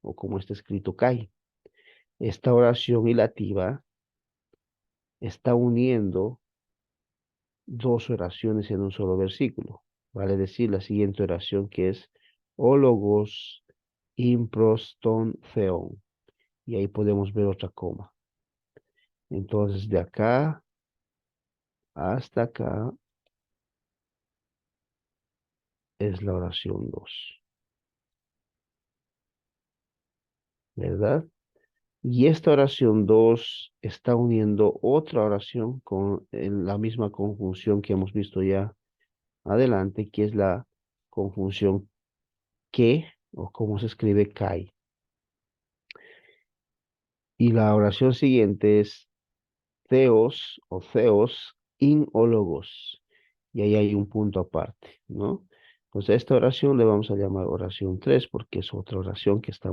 o como está escrito kai. Esta oración hilativa está uniendo dos oraciones en un solo versículo. Vale decir la siguiente oración que es ólogos improston theon. Y ahí podemos ver otra coma. Entonces de acá hasta acá es la oración 2. ¿verdad? Y esta oración 2 está uniendo otra oración con la misma conjunción que hemos visto ya adelante, que es la conjunción que, o como se escribe kai. Y la oración siguiente es theos o theos in o logos. Y ahí hay un punto aparte, ¿no? Entonces a esta oración le vamos a llamar oración 3 porque es otra oración que está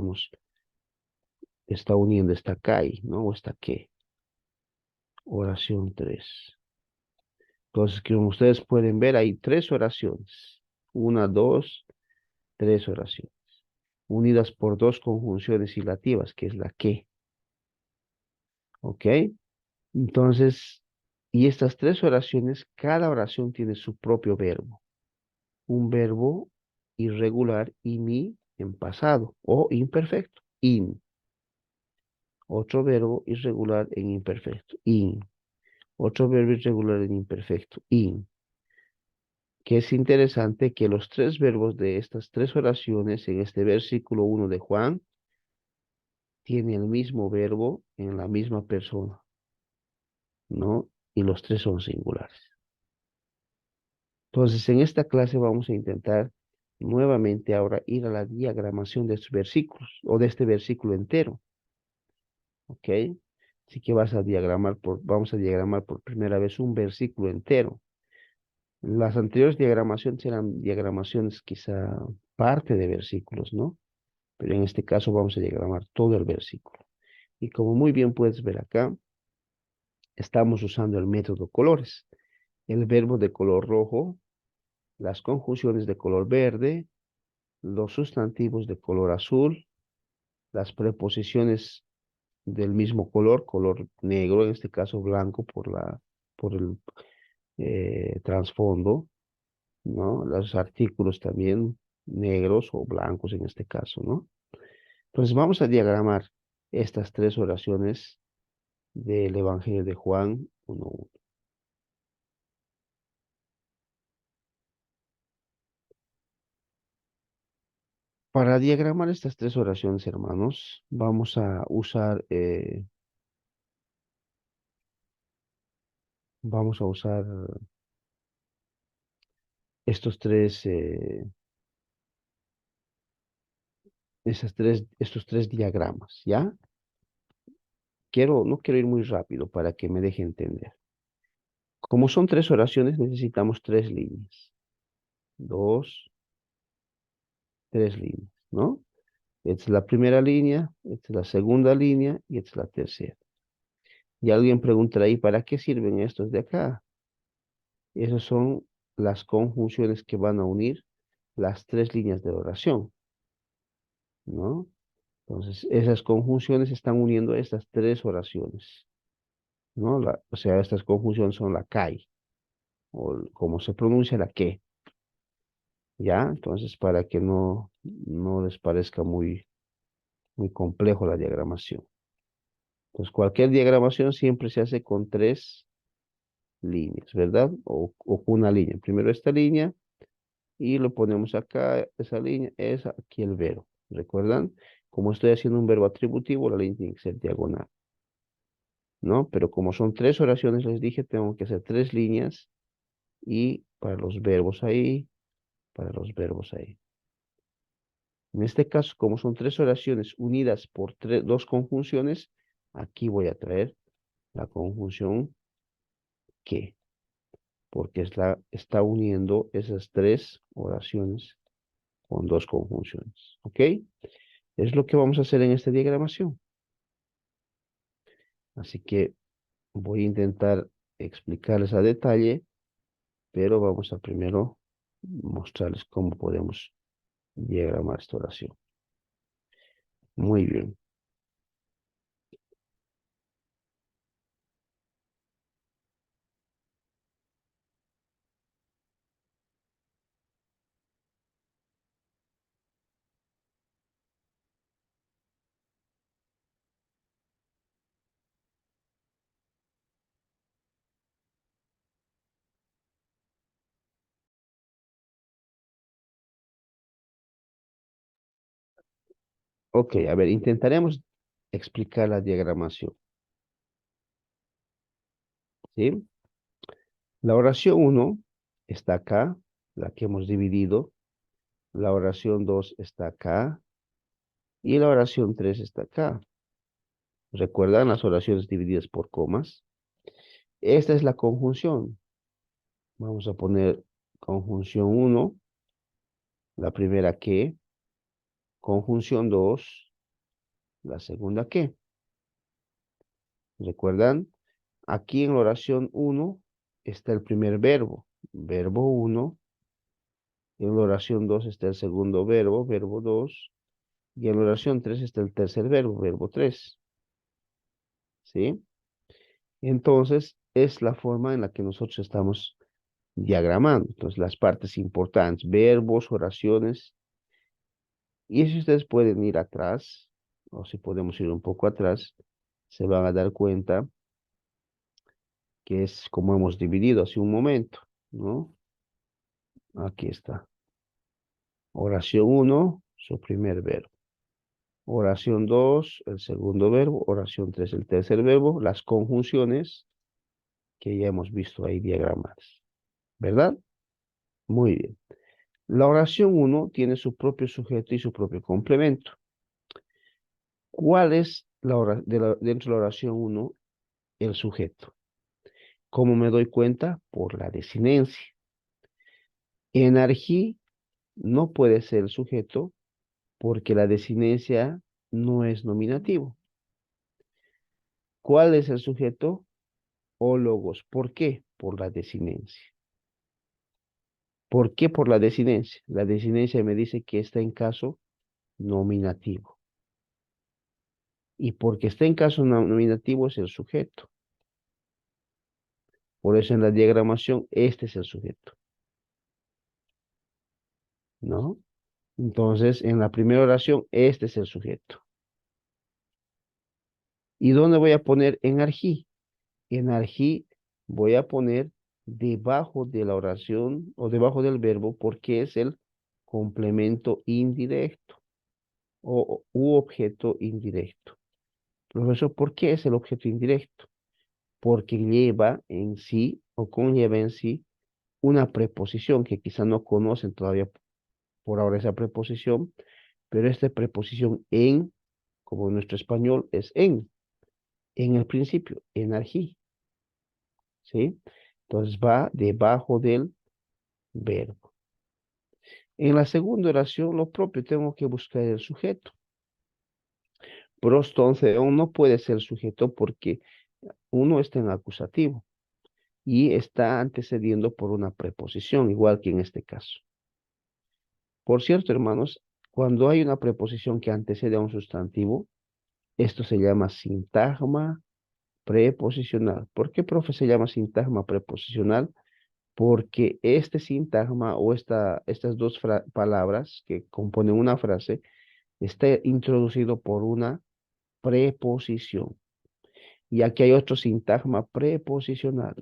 uniendo esta kai, ¿no? O esta que. Oración 3. Entonces, como ustedes pueden ver, hay tres oraciones. Una, dos, tres oraciones. Unidas por dos conjunciones ilativas, que es la que. ¿Ok? Entonces, y estas tres oraciones, cada oración tiene su propio verbo. Un verbo irregular, ini, en pasado o imperfecto, in. Otro verbo irregular en imperfecto, in. Otro verbo irregular en imperfecto, in. Que es interesante que los tres verbos de estas tres oraciones en este versículo 1 de Juan tienen el mismo verbo en la misma persona, ¿no? Y los tres son singulares. Entonces, en esta clase vamos a intentar nuevamente ahora ir a la diagramación de estos versículos o de este versículo entero, ¿ok? Así que vamos a diagramar por primera vez un versículo entero. Las anteriores diagramaciones eran diagramaciones quizá parte de versículos, ¿no? Pero en este caso vamos a diagramar todo el versículo. Y como muy bien puedes ver acá, estamos usando el método colores. El verbo de color rojo, las conjunciones de color verde, los sustantivos de color azul, las preposiciones del mismo color, color negro, en este caso blanco por el trasfondo, ¿no? Los artículos también negros o blancos en este caso, ¿no? Entonces vamos a diagramar estas tres oraciones del Evangelio de Juan 1:1. Para diagramar estas tres oraciones, hermanos, vamos a usar estos tres diagramas, ¿ya? No quiero ir muy rápido para que me deje entender. Como son tres oraciones, necesitamos tres líneas. Dos, tres líneas, ¿no? Esta es la primera línea, esta es la segunda línea y esta es la tercera. Y alguien preguntará, ¿y para qué sirven estos de acá? Esas son las conjunciones que van a unir las tres líneas de oración, ¿no? Entonces, esas conjunciones están uniendo estas tres oraciones, ¿no? O sea, estas conjunciones son la kai, o como se pronuncia la que, ¿ya? Entonces, para que no les parezca muy complejo la diagramación. Entonces, cualquier diagramación siempre se hace con tres líneas, ¿verdad? O con una línea. Primero esta línea y lo ponemos acá, esa línea, es aquí el verbo. ¿Recuerdan? Como estoy haciendo un verbo atributivo, la línea tiene que ser diagonal, ¿no? Pero como son tres oraciones, les dije, tengo que hacer tres líneas y para los verbos ahí, para los verbos ahí. En este caso, como son tres oraciones unidas por dos conjunciones, aquí voy a traer la conjunción que, porque está uniendo esas tres oraciones con dos conjunciones. ¿Ok? Es lo que vamos a hacer en esta diagramación. Así que voy a intentar explicarles a detalle, pero vamos a primero mostrarles cómo podemos diagramar esta oración. Muy bien. Ok, a ver, intentaremos explicar la diagramación, ¿sí? La oración uno está acá, la que hemos dividido. La oración 2 está acá. Y la oración 3 está acá. ¿Recuerdan las oraciones divididas por comas? Esta es la conjunción. Vamos a poner conjunción uno, la primera que, conjunción 2, la segunda que. ¿Recuerdan? Aquí en la oración uno está el primer verbo, verbo uno. En la oración 2 está el segundo verbo, verbo 2. Y en la oración 3 está el tercer verbo, verbo 3. ¿Sí? Entonces, es la forma en la que nosotros estamos diagramando. Entonces, las partes importantes, verbos, oraciones. Y si ustedes pueden ir atrás, o si podemos ir un poco atrás, se van a dar cuenta que es como hemos dividido hace un momento, ¿no? Aquí está. Oración uno, su primer verbo. Oración 2, el segundo verbo. Oración 3, el tercer verbo. Las conjunciones que ya hemos visto ahí diagramadas. ¿Verdad? Muy bien. La oración uno tiene su propio sujeto y su propio complemento. ¿Cuál es dentro de la oración uno el sujeto? ¿Cómo me doy cuenta? Por la desinencia. Enarjí no puede ser el sujeto porque la desinencia no es nominativo. ¿Cuál es el sujeto? Ólogos. ¿Por qué? Por la desinencia. ¿Por qué por la desinencia? La desinencia me dice que está en caso nominativo. Y porque está en caso nominativo es el sujeto. Por eso en la diagramación este es el sujeto, ¿no? Entonces, en la primera oración, este es el sujeto. ¿Y dónde voy a poner en arjí? En arjí voy a poner debajo de la oración o debajo del verbo porque es el complemento indirecto u objeto indirecto. Profesor, ¿por qué es el objeto indirecto? Porque lleva en sí o conlleva en sí una preposición que quizá no conocen todavía por ahora esa preposición, pero esta preposición en, como en nuestro español, es en el principio, energía, ¿sí? Entonces va debajo del verbo. En la segunda oración, lo propio, tengo que buscar el sujeto. Prostonceon no puede ser sujeto porque uno está en acusativo y está antecediendo por una preposición, igual que en este caso. Por cierto, hermanos, cuando hay una preposición que antecede a un sustantivo, esto se llama sintagma preposicional. ¿Por qué, profe, se llama sintagma preposicional? Porque este sintagma o estas dos palabras que componen una frase está introducido por una preposición. Y aquí hay otro sintagma preposicional,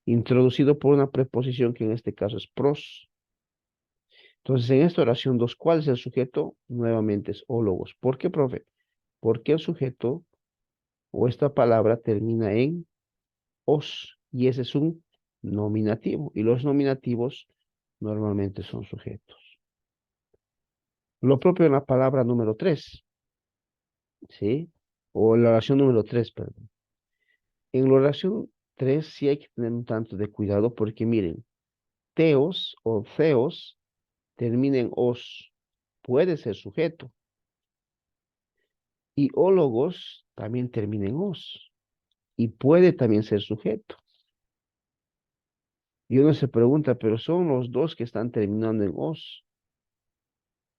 introducido por una preposición que en este caso es pros. Entonces, en esta oración 2, ¿cuál es el sujeto? Nuevamente es ólogos. ¿Por qué, profe? Porque el sujeto o esta palabra termina en os y ese es un nominativo y los nominativos normalmente son sujetos. Lo propio en la palabra número 3, ¿sí? O en la oración número 3, perdón. En la oración 3 sí hay que tener un tanto de cuidado porque miren, teos o theos termina en os, puede ser sujeto. Y ólogos también termina en os y puede también ser sujeto. Y uno se pregunta, pero son los dos que están terminando en os,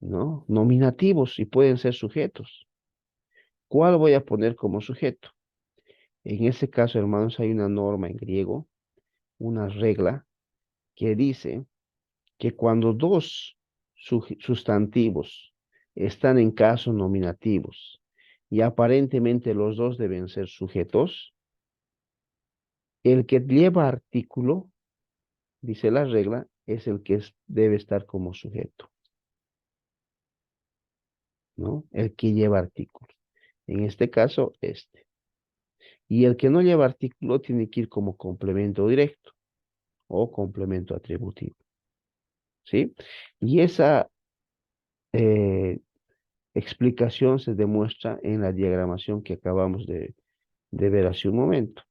¿no? Nominativos y pueden ser sujetos. ¿Cuál voy a poner como sujeto? En ese caso, hermanos, hay una norma en griego, una regla que dice que cuando dos sustantivos están en casos nominativos y aparentemente los dos deben ser sujetos, el que lleva artículo, dice la regla, es el que debe estar como sujeto. ¿no? El que lleva artículo. En este caso, este. Y el que no lleva artículo tiene que ir como complemento directo o complemento atributivo, ¿sí? Y esa eh, explicación se demuestra en la diagramación que acabamos de ver hace un momento.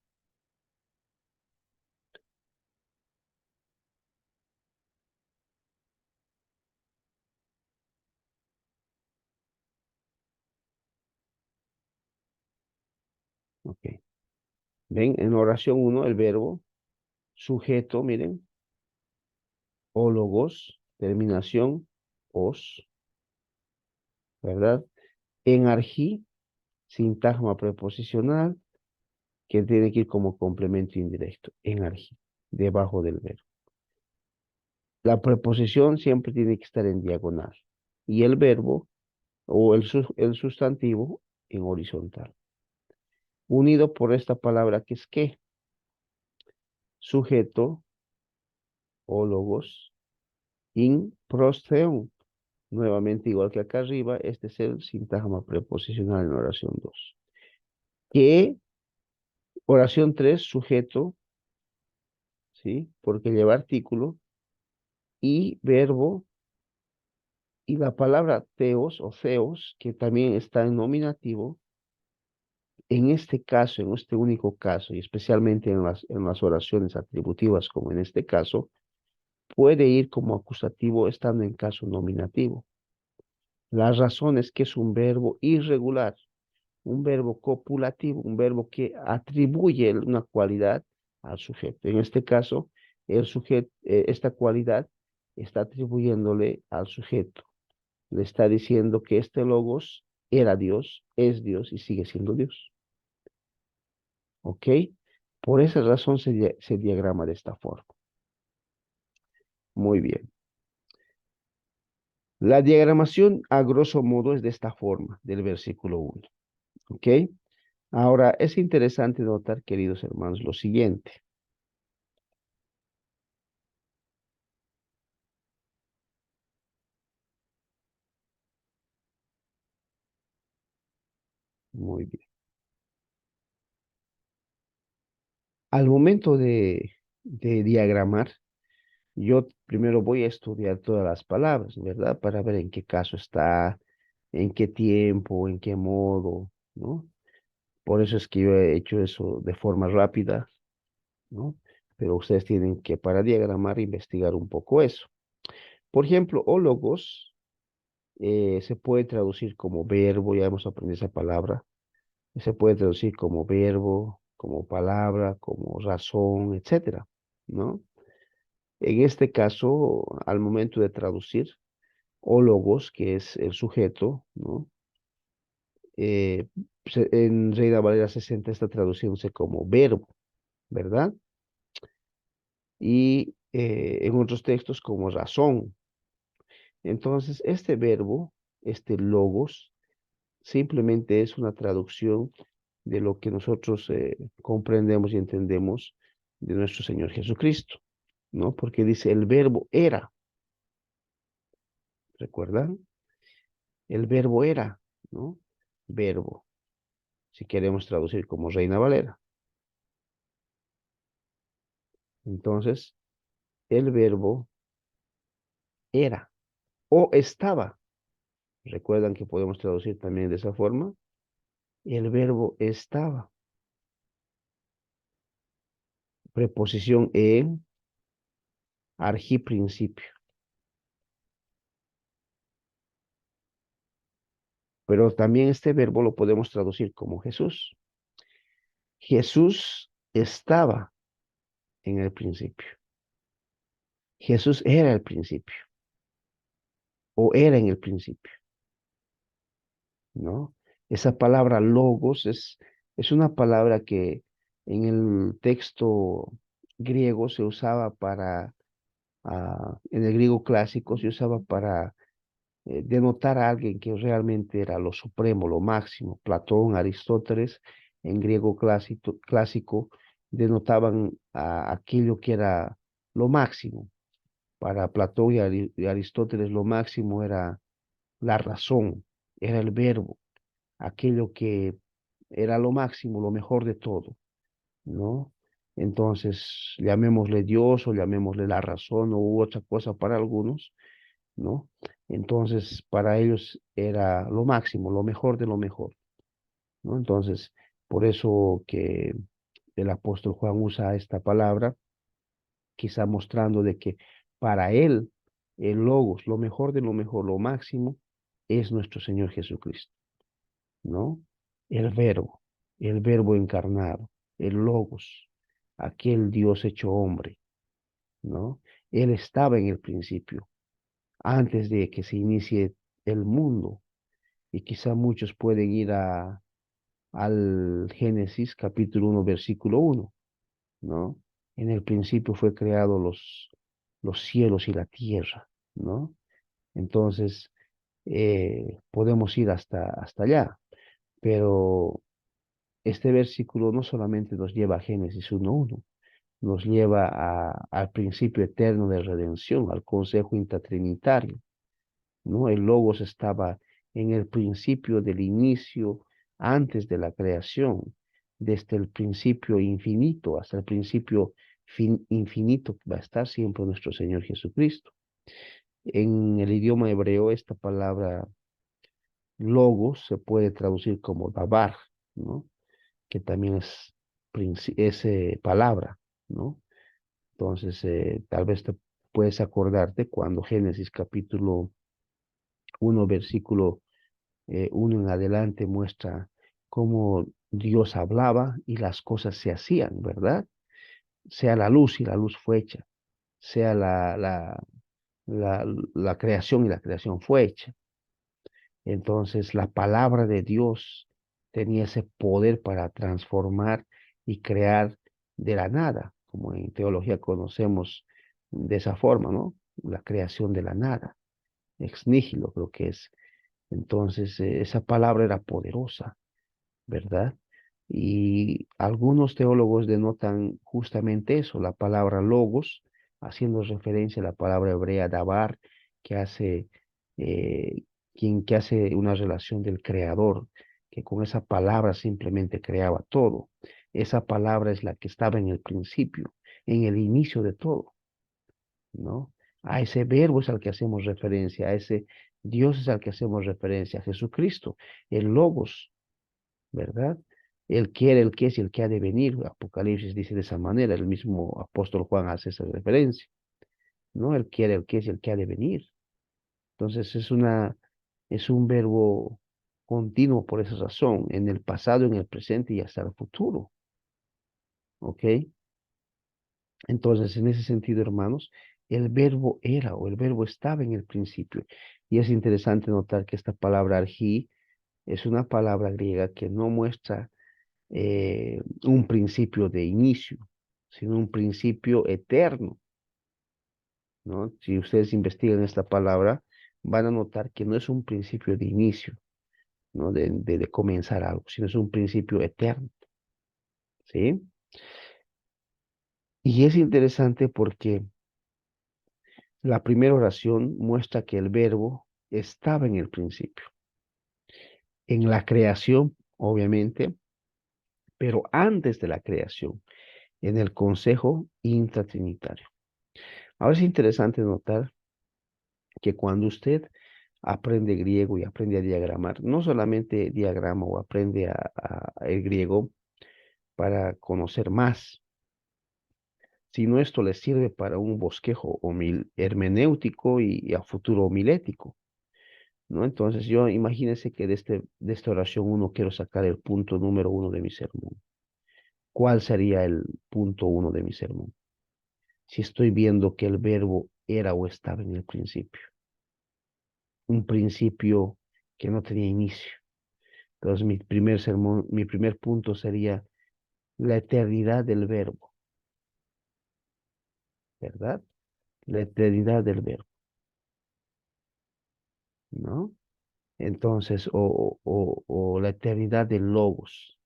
Ok. Ven, en oración uno el verbo, sujeto, miren, ólogos, terminación, os, ¿verdad? En arjí, sintagma preposicional, que tiene que ir como complemento indirecto, en arjí, debajo del verbo. La preposición siempre tiene que estar en diagonal y el verbo o el sustantivo en horizontal, unido por esta palabra que es que, sujeto, ólogos, in prostheon. Nuevamente, igual que acá arriba, este es el sintagma preposicional en oración 2. Que, oración 3 sujeto, ¿sí? Porque lleva artículo y verbo y la palabra teos o theos, que también está en nominativo, en este caso, en este único caso, y especialmente en las oraciones atributivas, como en este caso, puede ir como acusativo estando en caso nominativo. La razón es que es un verbo irregular, un verbo copulativo, un verbo que atribuye una cualidad al sujeto. En este caso, el sujeto, esta cualidad está atribuyéndole al sujeto. Le está diciendo que este logos era Dios, es Dios y sigue siendo Dios. ¿Ok? Por esa razón se diagrama de esta forma. Muy bien. La diagramación a grosso modo es de esta forma, del versículo 1. ¿Ok? Ahora, es interesante notar, queridos hermanos, lo siguiente. Muy bien. Al momento de diagramar, yo primero voy a estudiar todas las palabras, ¿verdad? Para ver en qué caso está, en qué tiempo, en qué modo, ¿no? Por eso es que yo he hecho eso de forma rápida, ¿no? Pero ustedes tienen que, para diagramar, investigar un poco eso. Por ejemplo, ólogos se puede traducir como verbo, ya hemos aprendido esa palabra. Se puede traducir como verbo, como palabra, como razón, etcétera, ¿no? En este caso, al momento de traducir, ólogos, que es el sujeto, ¿no? Eh, en Reina Valera 60 está traduciéndose como verbo, ¿verdad? Y en otros textos como razón. Entonces, este verbo, este logos, simplemente es una traducción de lo que nosotros comprendemos y entendemos de nuestro Señor Jesucristo, ¿no? Porque dice, el verbo era, ¿recuerdan? El verbo era, ¿no? Verbo, si queremos traducir como Reina Valera. Entonces, el verbo era o estaba. ¿Recuerdan que podemos traducir también de esa forma? El verbo estaba. Preposición en, argiprincipio. Pero también este verbo lo podemos traducir como Jesús. Jesús estaba en el principio. Jesús era el principio o era en el principio, ¿no? Esa palabra logos es una palabra que en el texto griego se usaba para, en el griego clásico se usaba para denotar a alguien que realmente era lo supremo, lo máximo. Platón, Aristóteles, en griego clásico denotaban a aquello que era lo máximo. Para Platón y Aristóteles lo máximo era la razón, era el verbo, aquello que era lo máximo, lo mejor de todo, ¿no? Entonces, llamémosle Dios o llamémosle la razón u otra cosa para algunos, ¿no? Entonces, para ellos era lo máximo, lo mejor de lo mejor, ¿no? Entonces, por eso que el apóstol Juan usa esta palabra, quizá mostrando de que para él, el logos, lo mejor de lo mejor, lo máximo, es nuestro Señor Jesucristo, ¿no? El verbo encarnado, el logos, aquel Dios hecho hombre, ¿no? Él estaba en el principio, antes de que se inicie el mundo. Y quizá muchos pueden ir al Génesis capítulo 1 versículo 1, ¿no? En el principio fue creado los cielos y la tierra, ¿no? Entonces, podemos ir hasta allá, pero este versículo no solamente nos lleva a Génesis 1:1, nos lleva al principio eterno de redención, al consejo intratrinitario, ¿no? El Logos estaba en el principio del inicio, antes de la creación, desde el principio infinito hasta el principio infinito, que va a estar siempre nuestro Señor Jesucristo. En el idioma hebreo, esta palabra Logos se puede traducir como dabar, ¿no? Que también es palabra, ¿no? Entonces, tal vez te puedes acordarte cuando Génesis capítulo 1, versículo 1 en adelante muestra cómo Dios hablaba y las cosas se hacían, ¿verdad? Sea la luz y la luz fue hecha, sea la creación y la creación fue hecha. Entonces la palabra de Dios tenía ese poder para transformar y crear de la nada, como en teología conocemos de esa forma, ¿no? La creación de la nada, ex nihilo creo que es. Entonces esa palabra era poderosa, ¿verdad? Y algunos teólogos denotan justamente eso, la palabra logos, haciendo referencia a la palabra hebrea dabar, que hace, eh, que hace una relación del creador, que con esa palabra simplemente creaba todo. Esa palabra es la que estaba en el principio, en el inicio de todo, ¿no? A ese verbo es al que hacemos referencia, a ese Dios es al que hacemos referencia, a Jesucristo, el logos, ¿verdad? El que era, el que es y el que ha de venir. Apocalipsis dice de esa manera, el mismo apóstol Juan hace esa referencia, ¿no? El que era, el que es y el que ha de venir. Entonces es un verbo continuo por esa razón, en el pasado, en el presente y hasta el futuro, ¿ok? Entonces, en ese sentido, hermanos, el verbo era o el verbo estaba en el principio. Y es interesante notar que esta palabra arjí es una palabra griega que no muestra un principio de inicio, sino un principio eterno, ¿no? Si ustedes investigan esta palabra, van a notar que no es un principio de inicio, ¿no? De comenzar algo, sino es un principio eterno, ¿sí? Y es interesante porque la primera oración muestra que el verbo estaba en el principio, en la creación, obviamente, pero antes de la creación, en el consejo intratrinitario. Ahora es interesante notar que cuando usted aprende griego y aprende a diagramar, no solamente diagrama o aprende el griego para conocer más, sino esto le sirve para un bosquejo hermenéutico y a futuro homilético, ¿no? Entonces yo imagínense que de esta oración uno quiero sacar el punto número 1 de mi sermón. ¿Cuál sería el punto 1 de mi sermón? Si estoy viendo que el verbo era o estaba en el principio, un principio que no tenía inicio. Entonces, mi primer sermón, mi primer punto sería la eternidad del verbo, ¿verdad? La eternidad del verbo, ¿no? Entonces, o la eternidad del Logos,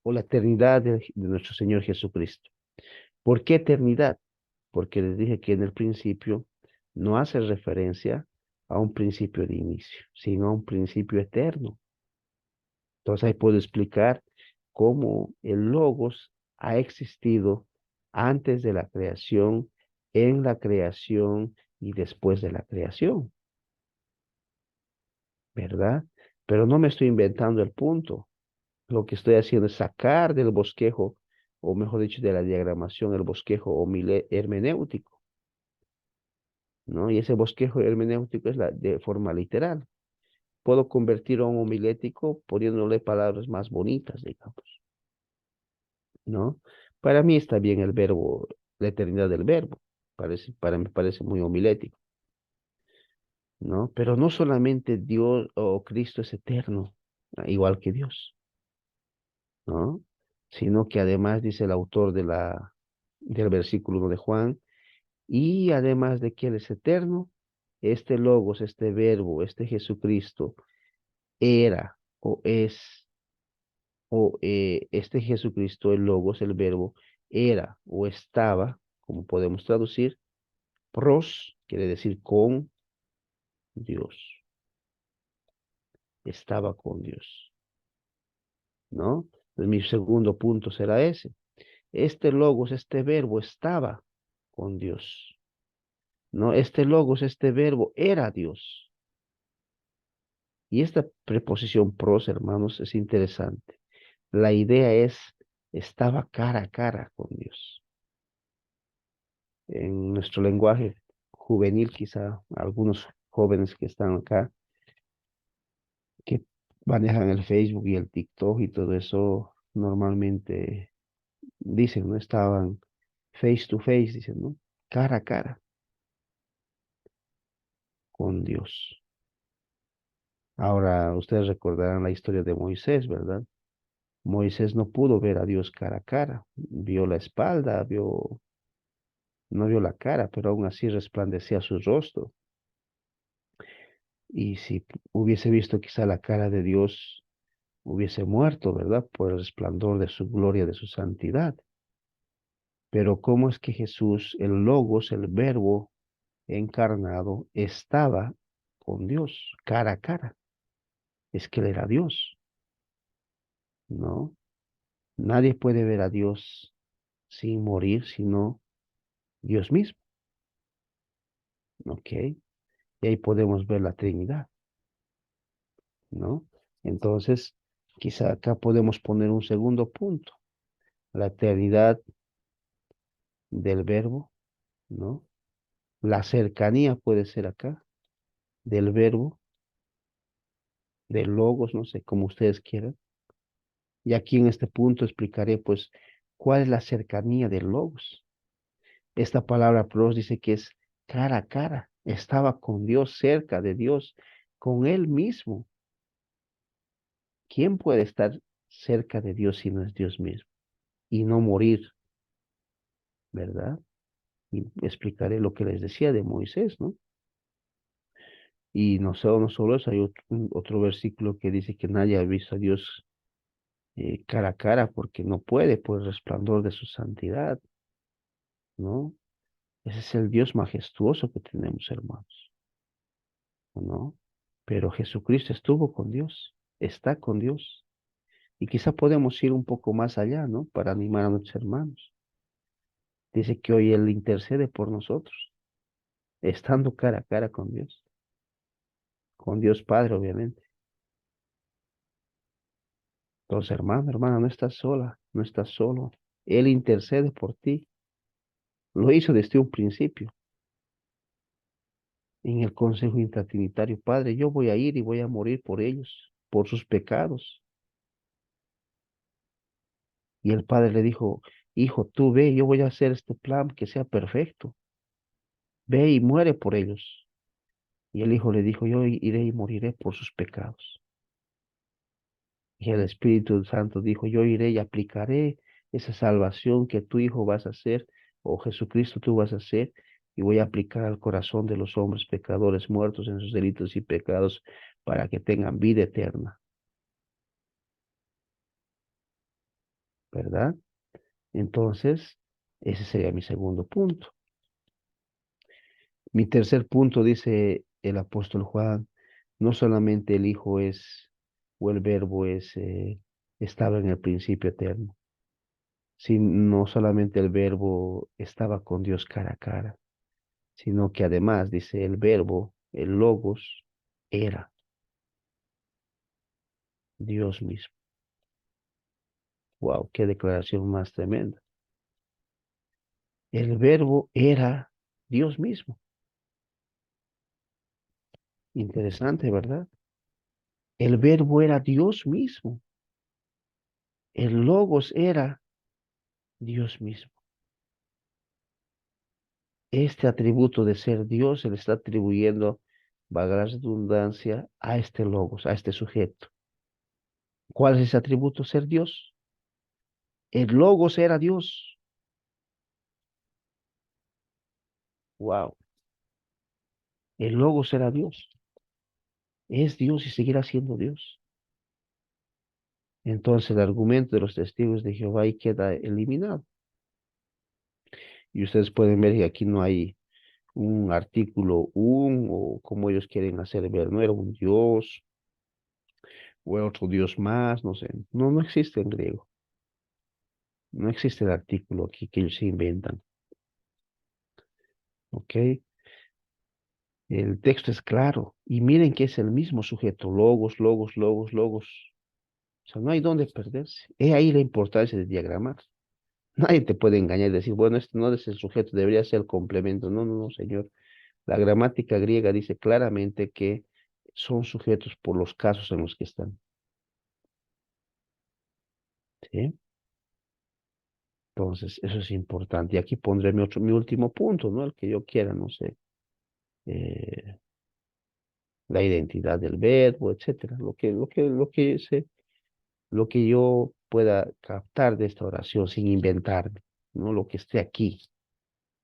o la eternidad de nuestro Señor Jesucristo. ¿Por qué eternidad? Porque les dije que en el principio no hace referencia a un principio de inicio, sino a un principio eterno. Entonces ahí puedo explicar cómo el logos ha existido antes de la creación, en la creación y después de la creación, ¿verdad? Pero no me estoy inventando el punto. Lo que estoy haciendo es sacar del bosquejo, o mejor dicho, de la diagramación, el bosquejo hermenéutico, ¿no? Y ese bosquejo hermenéutico es de forma literal. Puedo convertirlo a un homilético poniéndole palabras más bonitas, digamos, ¿no? Para mí está bien el verbo, la eternidad del verbo. Me parece muy homilético, ¿no? Pero no solamente Dios o Cristo es eterno, igual que Dios, ¿no? Sino que además dice el autor del versículo 1 de Juan, y además de que Él es eterno, este Logos, este verbo, este Jesucristo, era o es, este Jesucristo, el Logos, el verbo, era o estaba, como podemos traducir, pros, quiere decir con Dios, estaba con Dios, ¿no? Entonces, mi segundo punto será ese. Este Logos, este verbo, estaba con Dios, ¿no? Este Logos, este verbo, era Dios. Y esta preposición pros, hermanos, es interesante. La idea es, estaba cara a cara con Dios. En nuestro lenguaje juvenil, quizá algunos jóvenes que están acá, que manejan el Facebook y el TikTok y todo eso, normalmente dicen, ¿no? Estaban face to face, dicen, ¿no? Cara a cara con Dios. Ahora, ustedes recordarán la historia de Moisés, ¿verdad? Moisés no pudo ver a Dios cara a cara, vio la espalda, no vio la cara, pero aún así resplandecía su rostro. Y si hubiese visto quizá la cara de Dios, hubiese muerto, ¿verdad? Por el resplandor de su gloria, de su santidad. Pero ¿cómo es que Jesús, el Logos, el Verbo encarnado, estaba con Dios cara a cara? Es que Él era Dios, ¿no? Nadie puede ver a Dios sin morir, sino Dios mismo, ¿ok? Y ahí podemos ver la Trinidad, ¿no? Entonces, quizá acá podemos poner un segundo punto, la eternidad del verbo, ¿no? La cercanía puede ser acá, del verbo, del logos, no sé, como ustedes quieran. Y aquí en este punto explicaré, pues, cuál es la cercanía del logos. Esta palabra pros dice que es cara a cara, estaba con Dios, cerca de Dios, con Él mismo. ¿Quién puede estar cerca de Dios si no es Dios mismo? Y no morir, ¿verdad? Y explicaré lo que les decía de Moisés, ¿no? Y no solo eso, hay otro versículo que dice que nadie ha visto a Dios cara a cara porque no puede por el resplandor de su santidad, ¿no? Ese es el Dios majestuoso que tenemos, hermanos, ¿no? Pero Jesucristo estuvo con Dios, está con Dios. Y quizá podemos ir un poco más allá, ¿no? Para animar a nuestros hermanos. Dice que hoy Él intercede por nosotros, estando cara a cara con Dios Padre, obviamente. Entonces, hermano, hermana, no estás sola, no estás solo. Él intercede por ti. Lo hizo desde un principio en el Consejo Intratrinitario. Padre, yo voy a ir y voy a morir por ellos, por sus pecados. Y el Padre le dijo, hijo, tú ve, yo voy a hacer este plan que sea perfecto. Ve y muere por ellos. Y el hijo le dijo, yo iré y moriré por sus pecados. Y el Espíritu Santo dijo, yo iré y aplicaré esa salvación que tu hijo vas a hacer, o Jesucristo tú vas a hacer, y voy a aplicar al corazón de los hombres pecadores muertos en sus delitos y pecados para que tengan vida eterna, ¿verdad? Entonces, ese sería mi segundo punto. Mi tercer punto dice, el apóstol Juan, no solamente el Hijo es, o el Verbo es, estaba en el principio eterno, no solamente el Verbo estaba con Dios cara a cara, sino que además, dice, el Verbo, el Logos, era Dios mismo. Wow, qué declaración más tremenda. El Verbo era Dios mismo. Interesante, ¿verdad? El Verbo era Dios mismo. El Logos era Dios mismo. Este atributo de ser Dios se le está atribuyendo, valga la redundancia, a este Logos, a este sujeto. ¿Cuál es ese atributo? Ser Dios. El Logos era Dios. Wow. El Logos era Dios. Es Dios y seguirá siendo Dios. Entonces el argumento de los testigos de Jehová ahí queda eliminado. Y ustedes pueden ver que aquí no hay un artículo un o como ellos quieren hacer ver, no era un Dios o era otro Dios más, no sé. No, no existe en griego. No existe el artículo aquí que ellos se inventan. ¿Ok? El texto es claro. Y miren que es el mismo sujeto. Logos, logos, logos, logos. O sea, no hay dónde perderse. He ahí la importancia de diagramar. Nadie te puede engañar y decir, bueno, este no es el sujeto, debería ser el complemento. No, no, no, señor. La gramática griega dice claramente que son sujetos por los casos en los que están. ¿Sí? Entonces, eso es importante. Y aquí pondré mi último punto, ¿no? El que yo quiera, no sé. eh, la identidad del verbo, etcétera. Lo que yo pueda captar de esta oración sin inventarme, ¿no? Lo que esté aquí.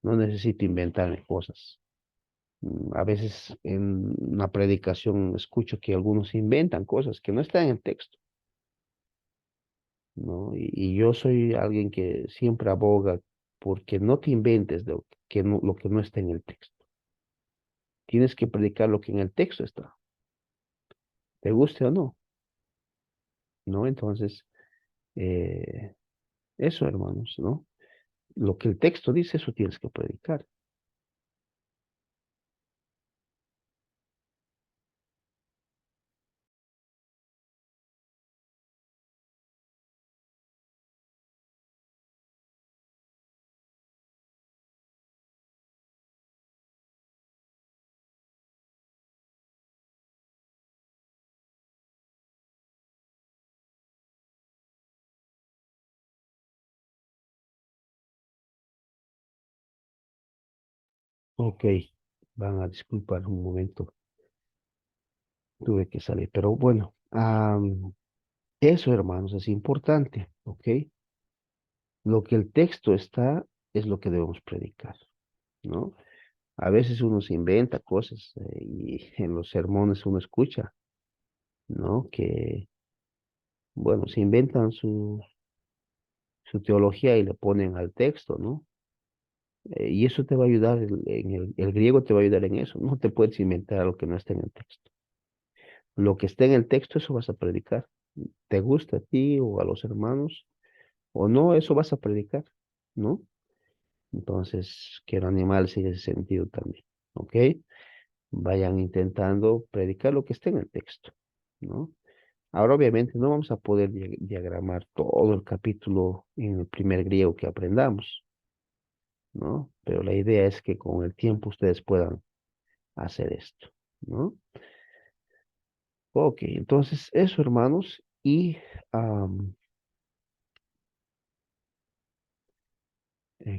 No necesito inventarme cosas. A veces en una predicación escucho que algunos inventan cosas que no están en el texto, ¿no? Y yo soy alguien que siempre aboga porque no te inventes lo que no está en el texto. Tienes que predicar lo que en el texto está, te guste o no, ¿no? Entonces, eh, eso, hermanos, ¿no? Lo que el texto dice, eso tienes que predicar. Ok, van a disculpar un momento, tuve que salir, pero bueno, eso, hermanos, es importante, ¿ok? Lo que el texto está es lo que debemos predicar, ¿no? A veces uno se inventa cosas y en los sermones uno escucha, ¿no? Que, bueno, se inventan su teología y le ponen al texto, ¿no? Y eso te va a ayudar, el griego te va a ayudar en eso. No te puedes inventar algo que no está en el texto. Lo que está en el texto, eso vas a predicar. Te gusta a ti o a los hermanos o no, eso vas a predicar, ¿no? Entonces, quiero animarles en ese sentido también, ¿ok? Vayan intentando predicar lo que está en el texto, ¿no? Ahora, obviamente, no vamos a poder diagramar todo el capítulo en el primer griego que aprendamos, ¿no? Pero la idea es que con el tiempo ustedes puedan hacer esto, ¿no? Ok, entonces eso, hermanos, y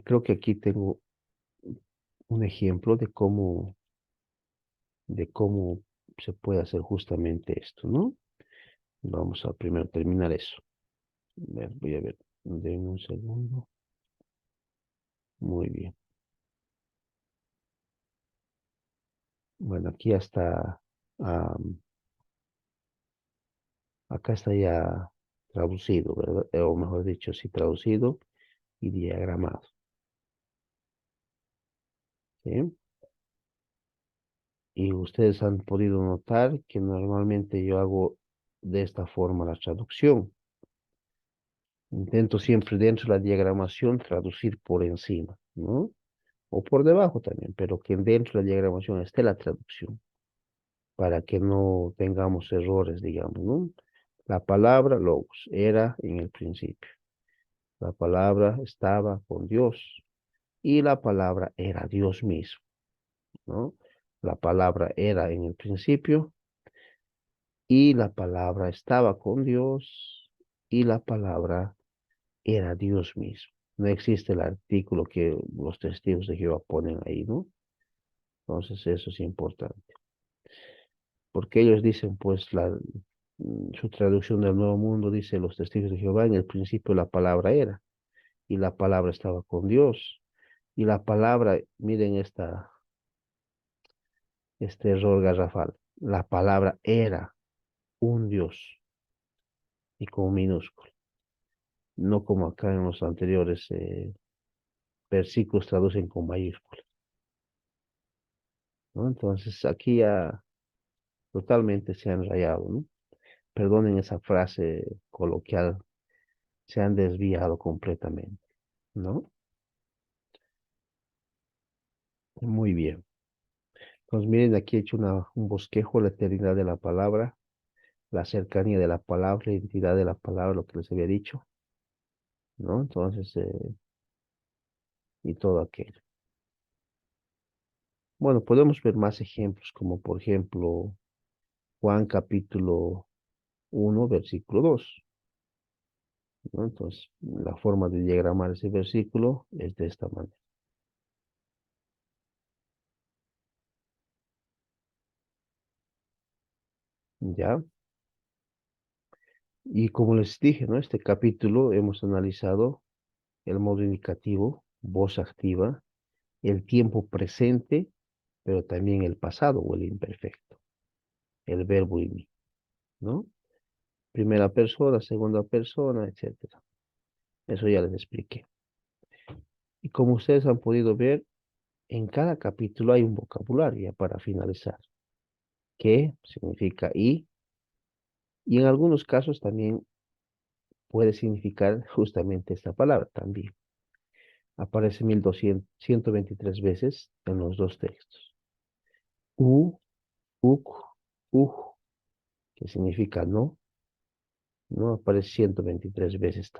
creo que aquí tengo un ejemplo de cómo se puede hacer justamente esto, ¿no? Vamos a primero terminar eso. Voy a ver, denme un segundo. Muy bien. Bueno, aquí ya está, acá está ya traducido, ¿verdad? O mejor dicho, sí, traducido y diagramado, ¿sí? Y ustedes han podido notar que normalmente yo hago de esta forma la traducción. Intento siempre dentro de la diagramación traducir por encima, ¿no? O por debajo también, pero que dentro de la diagramación esté la traducción, para que no tengamos errores, digamos, ¿no? La palabra logos era en el principio. La palabra estaba con Dios y la palabra era Dios mismo, ¿no? La palabra era en el principio y la palabra estaba con Dios y la palabra era Dios mismo. No existe el artículo que los testigos de Jehová ponen ahí, ¿no? Entonces eso es importante. Porque ellos dicen, pues, su traducción del Nuevo Mundo dice, los testigos de Jehová, en el principio la palabra era, y la palabra estaba con Dios. Y la palabra, miren este error garrafal, la palabra era un Dios, y con minúscula, no como acá en los anteriores versículos traducen con mayúscula, ¿no? Entonces aquí ya totalmente se han rayado, ¿no? Perdonen esa frase coloquial, se han desviado completamente, ¿no? Muy bien. Entonces miren, aquí he hecho un bosquejo, la eternidad de la palabra, la cercanía de la palabra, la identidad de la palabra, lo que les había dicho, ¿no? Entonces, y todo aquello. Bueno, podemos ver más ejemplos, como por ejemplo Juan capítulo 1 versículo 2, ¿no? Entonces, la forma de diagramar ese versículo es de esta manera, ¿ya? Y como les dije, ¿no? Este capítulo hemos analizado el modo indicativo, voz activa, el tiempo presente, pero también el pasado o el imperfecto, el verbo imi, ¿no? Primera persona, segunda persona, etcétera. Eso ya les expliqué. Y como ustedes han podido ver, en cada capítulo hay un vocabulario ya para finalizar, que significa y en algunos casos también puede significar justamente esta palabra también. Aparece 123 veces en los dos textos. U, uk, uj, que significa no, no aparece 123 veces.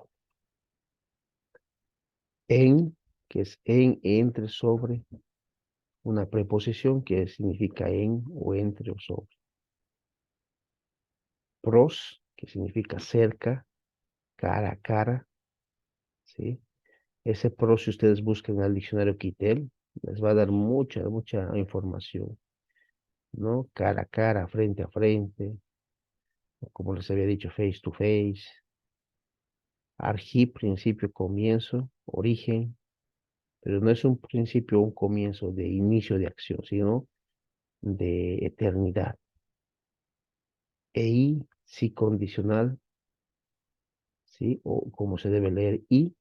En, que es en, entre, sobre, una preposición que significa en o entre o sobre. Pros, que significa cerca, cara a cara, ¿sí? Ese pros, si ustedes buscan en el diccionario Quitel, les va a dar mucha información, ¿no? Cara a cara, frente a frente, o como les había dicho, face to face. Arji, principio, comienzo, origen, pero no es un principio, un comienzo de inicio de acción, sino de eternidad. EI, sí condicional, ¿sí? O como se debe leer y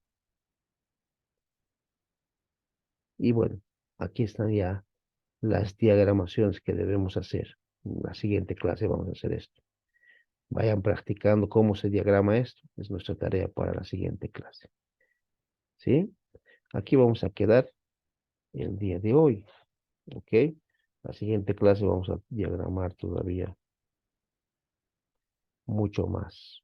bueno, aquí están ya las diagramaciones que debemos hacer. En la siguiente clase vamos a hacer esto. Vayan practicando cómo se diagrama esto. Es nuestra tarea para la siguiente clase. ¿Sí? Aquí vamos a quedar el día de hoy. ¿Ok? La siguiente clase vamos a diagramar todavía mucho más.